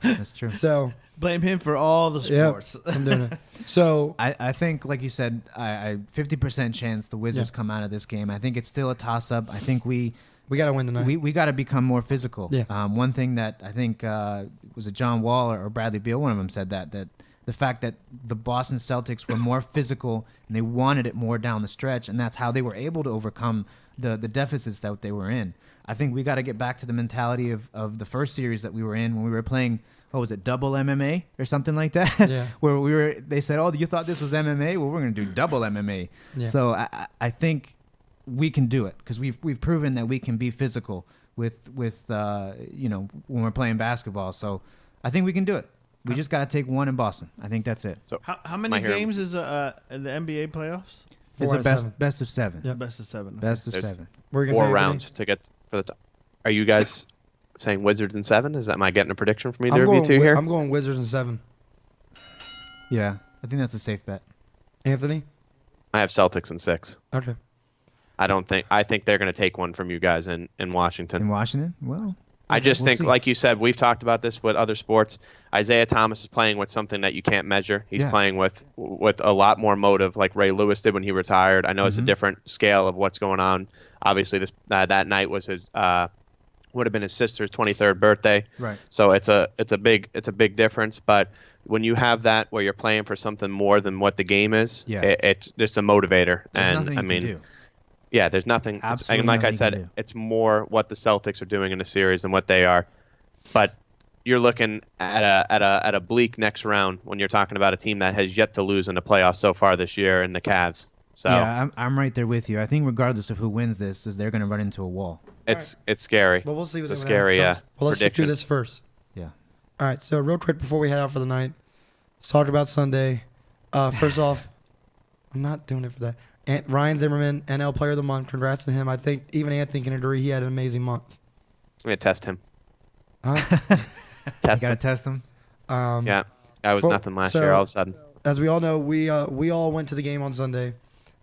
that's true. So blame him for all the sports. Yep, I'm doing it. So I think, like you said, I 50% chance the Wizards come out of this game. I think it's still a toss-up. I think we got to win tonight. We got to become more physical. Yeah. One thing that I think was it John Wall or Bradley Beal, one of them said that the fact that the Boston Celtics were more physical and they wanted it more down the stretch, and that's how they were able to overcome the deficits that they were in. I think we got to get back to the mentality of the first series that we were in when we were playing, what was it, double MMA or something like that? Yeah. Where they said, oh, you thought this was MMA? Well, we're going to do double MMA. Yeah. So I think we can do it, because we've proven that we can be physical with when we're playing basketball. So I think we can do it. We just got to take one in Boston. I think that's it. So how many games is in the NBA playoffs? It's a best of 7. Yep. Best of 7. Best of There's 7. we're gonna 4 say rounds to get for the top. Are you guys saying Wizards in 7? Am I getting a prediction from either of you two here? I'm going Wizards in 7. Yeah, I think that's a safe bet. Anthony? I have Celtics in 6. Okay. I think they're going to take one from you guys in Washington. In Washington? Well, I just we'll think, see. like you said, we've talked about this with other sports. Isaiah Thomas is playing with something that you can't measure. He's playing with a lot more motive, like Ray Lewis did when he retired. I know it's a different scale of what's going on. Obviously, that night was his would have been his sister's 23rd birthday. Right. So it's a big difference. But when you have that where you're playing for something more than what the game is, it's just a motivator. There's and nothing I you mean, can do. yeah, there's nothing. Absolutely And like I nothing you can do. said, it's more what the Celtics are doing in the series than what they are. But you're looking at a bleak next round when you're talking about a team that has yet to lose in the playoffs so far this year, in the Cavs. So yeah, I'm right there with you. I think regardless of who wins this, they're going to run into a wall. it's scary. Well, we'll see. It's what a scary well, let's get through prediction. this first. Yeah. All right. So real quick before we head out for the night, let's talk about Sunday. First off, I'm not doing it for that. Ryan Zimmerman, NL Player of the Month. Congrats to him. I think even Anthony can agree he had an amazing month. I'm gonna test him. Huh? Test You got to him. test them. Yeah, that was nothing last so- year. All of a sudden, As we all know, we all went to the game on Sunday.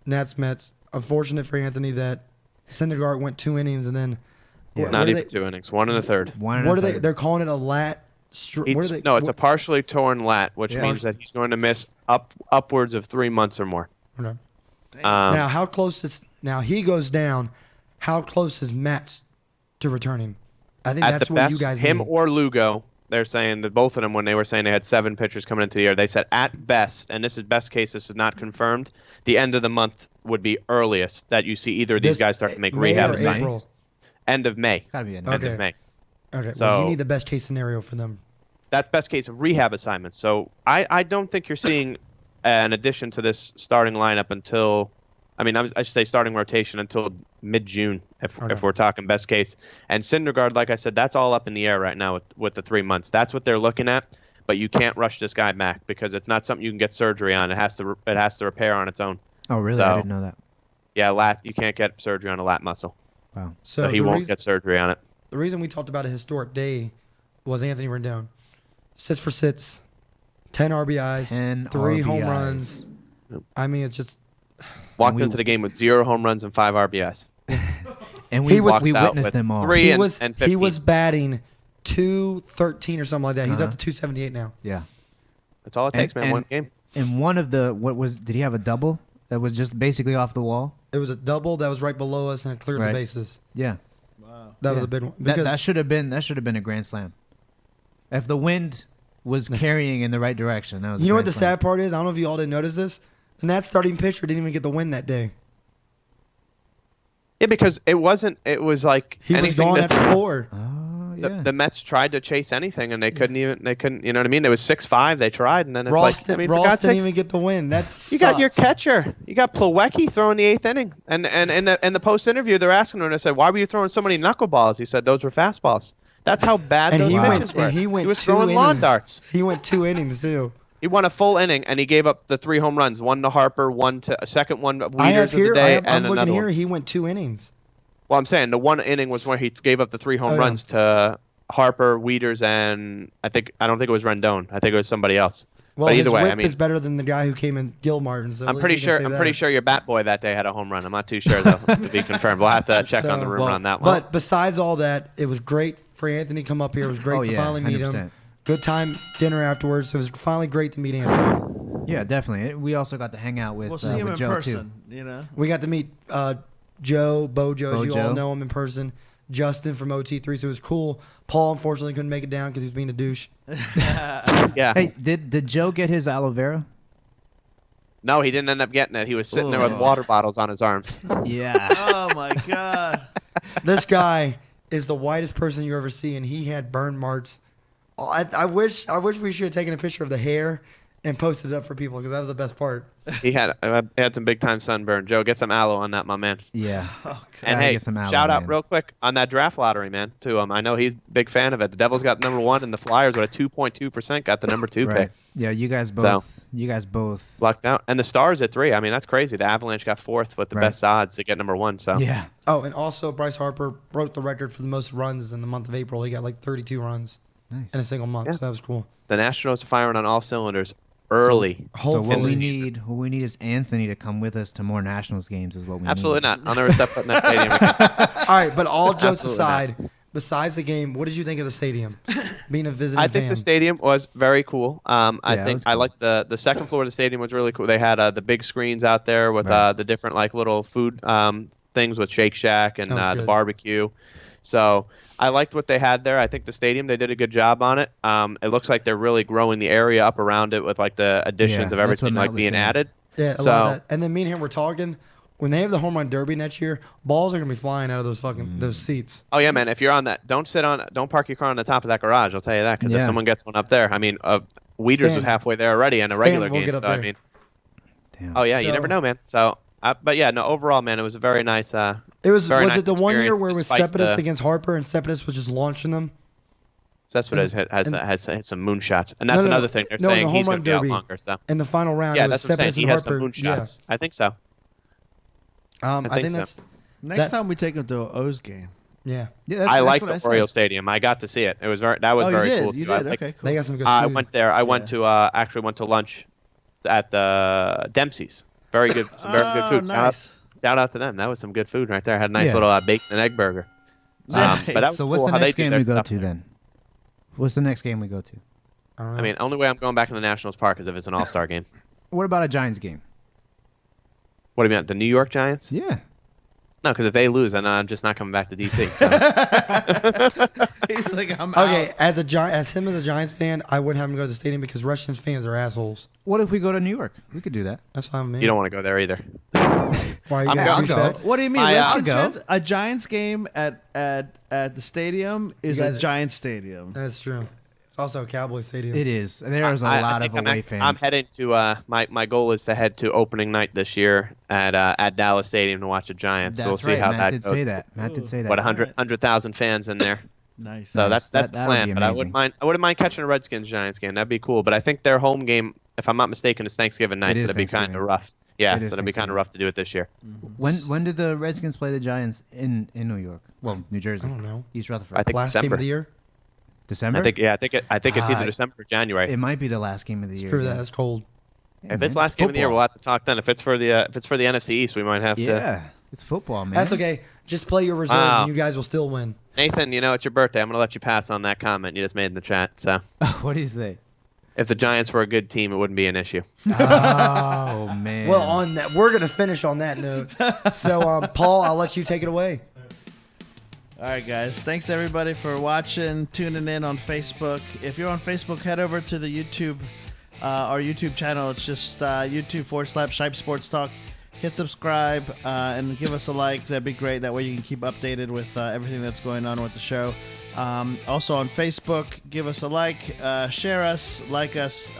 Nats Mets. Unfortunate for Anthony that Syndergaard went 2 innings and then Yeah. not even 2 innings, 1 1/3. What are they? They're calling it a lat. What are they? No, it's a partially torn lat, which Yeah. means that he's going to miss upwards of 3 months or more. Okay. Um, Now, how close is he goes down? How close is Matt to returning? I think at that's the what best, you guys him need. or Lugo, they're saying that both of them, when they were saying they had 7 pitchers coming into the year, they said at best, and this is best case, this is not confirmed, the end of the month would be earliest that you see either of these guys start to make May rehab or assignments. End of May. Got to be an End Okay. of May. Okay. So- well, you need the best case scenario for them. That's best case of rehab assignments. So I don't think you're seeing an addition to this starting lineup until, I should say starting rotation until mid-June if we're talking best case. And Syndergaard, like I said, that's all up in the air right now with the 3 months. That's what they're looking at. But you can't rush this guy back because it's not something you can get surgery on. It has to repair on its own. Oh, really? So- I didn't know that. Yeah, lat. You can't get surgery on a lat muscle. Wow. So So he the won't reason, get surgery on it. the reason we talked about a historic day was Anthony Rendon. Sits for sits, 10 RBIs, 10 3 home RBIs. runs. I mean, it's just Walked into the game with 0 home runs and 5 RBIs. And He we was- we Walks out witnessed with them all. 3 he and, was and 15. he was batting 213 or something like that. He's up to 278 now. Yeah. That's all it takes, man. One game. And one of the did he have a double that was just basically off the wall? It was a double that was right below us and it cleared Right. the bases. Yeah. Wow. That was Yeah. a big one. That Because should have been a grand slam. If the wind was carrying in the right direction, that was. you know what the sad part is? I don't know if you all didn't notice this. And that starting pitcher didn't even get the win that day. Yeah, because it wasn't. It was like He was anything gone that after 4. Oh the, yeah. the Mets tried to chase anything and they couldn't even. They couldn't. You know what I mean? It was 6-5. They tried, and then it's Ross, like, I mean, for Ross God's didn't sakes, even get the win. That's you got your catcher. You got Plawecki throwing the 8th inning, and in the post interview, they're asking him. And I said, "Why were you throwing so many knuckleballs?" He said, "Those were fastballs." That's how bad And those he pitches were. went. And he went. was 2 throwing lawn innings. darts. He went 2 innings too. He won a full inning, and he gave up the 3 home runs. One to Harper, one to a second one of I have Weeders of the here. day, I'm and looking another here. one. He went 2 innings. Well, I'm saying the one inning was where he gave up the 3 home Oh, yeah. runs to Harper, Weeders, and I don't think it was Rendon. I think it was somebody else. Well, but his either way, whip I mean, is better than the guy who came in, Gil Martin. So at I'm least pretty you can sure. say I'm that. pretty sure your bat boy that day had a home run. I'm not too sure though to be confirmed. We'll have to check on the rumor on that one. But besides all that, it was great for Anthony to come up here. It was great Oh, to yeah, finally meet 100%. him. Good time, dinner afterwards. So it was finally great to meet Anthony. Yeah, definitely. We also got to hang out with, We'll see him with in Joe person. You know. We got to meet Joe, Bojo, as you all Bojo. know him in person. Justin from OT3, so it was cool. Paul unfortunately couldn't make it down because he was being a douche. yeah. Hey, did Joe get his aloe vera? No, he didn't end up getting it. He was sitting there with Ugh. water bottles on his arms. Yeah. Oh my God. This guy is the whitest person you ever see, and he had burn marks. Oh, I wish we should have taken a picture of the hair and posted it up for people because that was the best part. He had some big time sunburn. Joe, get some aloe on that, my man. Yeah. Oh, And Gotta hey, get some aloe, shout out man. real quick on that draft lottery, man. To him, I know he's a big fan of it. The Devils got number 1, and the Flyers with a 2.2% got the number 2 Right. pick. Yeah, you guys both. Lucked out, and the Stars at 3. I mean, that's crazy. The Avalanche got 4th with the Right. best odds to get number 1. So Yeah. Oh, and also Bryce Harper broke the record for the most runs in the month of April. He got like 32 runs Nice. in a single month. Yeah. So that was cool. the Nationals are firing on all cylinders early. So what Hopefully. we need is Anthony to come with us to more Nationals games is what we Absolutely need. not. I'll never step foot in that stadium again. All right, but all jokes Absolutely aside, besides the game, what did you think of the stadium? Being a visiting I think fan. the stadium was very cool. I Yeah, it think was I cool. liked the second floor of the stadium was really cool. They had the big screens out there with Right. the different like little food things with Shake Shack and That was the good. barbecue. So I liked what they had there. I think the stadium, they did a good job on it. It looks like they're really growing the area up around it with like the additions Yeah, of that's what everything Matt like was being saying. added. Yeah, a So- lot of that. And then me and him were talking. When they have the home run derby next year, balls are gonna be flying out of those fucking those seats. Oh yeah, man. If you're on that, don't park your car on the top of that garage. I'll tell you that because Yeah. if someone gets one up there, I mean, Weeders was Stan- halfway there already in a Stan regular will game. get up So, I there. mean, Damn. oh yeah, you So- never know, man. So, but yeah, no. Overall, man, it was a very nice. It was Very was nice it the one year experience where it was despite Cespedes the- against Harper and Cespedes was just launching them? That's what And has hit some moonshots, and that's No, no, another thing they're no, saying the he's home going run to be out derby. longer. So In the final round, yeah, it was that's what I'm saying. Cespedes He and has some Harper. moonshots. I think so. Yeah. I I think think so. that's Next That's- time we take him to an O's game. yeah. Yeah, that's, I that's like what the I said. Oriole Stadium. I got to see it. It was very Oh, you very did. cool. You too. I did. like- Okay, cool. They got some good food. I went there. I went Yeah. to actually went to lunch at the Dempsey's. Very good, some very good Oh, food. nice. Shout out to them. That was some good food right there. I had a nice Yeah. little bacon and egg burger. Nice. But that was So what's cool the how they next do game their we go stuff to there. then? What's the next game we go to? I don't know. I mean, only way I'm going back in the Nationals Park is if it's an All-Star game. What about a Giants game? What do you mean, the New York Giants? Yeah. No, because if they lose, then I'm just not coming back to DC. So. He's like, I'm okay, out. as a Giants fan, I wouldn't have him go to the stadium because Russian fans are assholes. What if we go to New York? We could do that. That's fine with me. You don't want to go there either. Why are you I'm guys down to go. douchebags? What do you mean? My, Redskins go. fans, a Giants game at the stadium is You guys- a Giants stadium. That's true. It's also a Cowboy Stadium. It is. There's a lot of think away fans. I'm heading to my goal is to head to opening night this year at Dallas Stadium to watch the Giants. That's so we'll see right. how Matt that did goes. say that. Matt did say that. What Alright. 100,000 fans in there. Nice. So Nice. that's the That'll plan. be But I amazing. wouldn't mind catching a Redskins Giants game. That'd be cool. But I think their home game, if I'm not mistaken, is Thanksgiving night. is So that'd be kind of Thanksgiving. rough. Yeah, It is so that'd be kind Thanksgiving. of rough to do it this year. When did the Redskins play the Giants in New York? Well, New Jersey. I don't know. East Rutherford. I think Last game December. of the year? December? I think it's either December or January. It might be the last game of the year. Screw that. yeah. That's cold. Yeah, If man, it's last game of the year, football. we'll have to talk then. If it's for the NFC East, we might have to. Yeah, it's football, man. That's okay. Just play your reserves Wow. and you guys will still win. Nathan, it's your birthday. I'm gonna let you pass on that comment you just made in the chat. So What do you say? if the Giants were a good team, it wouldn't be an issue. Oh man. Well, on that, we're gonna finish on that note. So, Paul, I'll let you take it away. All right, guys. Thanks, everybody, for watching, tuning in on Facebook. If you're on Facebook, head over to the YouTube, our YouTube channel. It's just YouTube/Shipe Sports Talk. Hit subscribe and give us a like. That'd be great. That way you can keep updated with everything that's going on with the show. Also on Facebook, give us a like, share us, like us.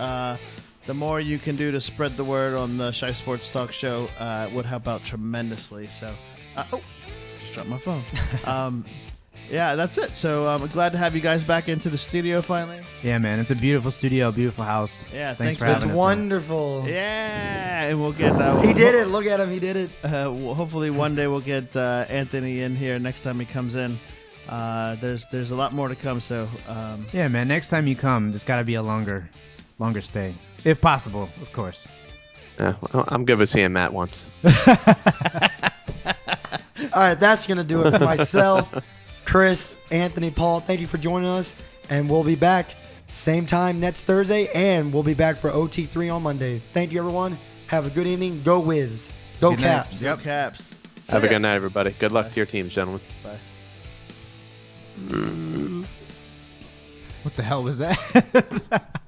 The more you can do to spread the word on the Shipe Sports Talk show would help out tremendously. So, just dropped my phone. Yeah, that's it. So I'm glad to have you guys back into the studio finally. Yeah, man. It's a beautiful studio, beautiful house. Yeah, Thanks for for It's having us. man. wonderful. Yeah, and we'll get. He did it. Look at him. He did it. Hopefully one day we'll get Anthony in here next time he comes in. There's a lot more to come. So Yeah, man. Next time you come, there's got to be a longer stay, if possible, of course. Yeah, well, I'm good with seeing Matt once. All right, that's going to do it for myself, Chris, Anthony, Paul. Thank you for joining us, and we'll be back same time next Thursday, and we'll be back for OT3 on Monday. Thank you, everyone. Have a good evening. Go Wiz. Go Good night. Caps. go Caps. Have See a ya. good night, everybody. Good luck to your teams, gentlemen. Bye. What the hell was that?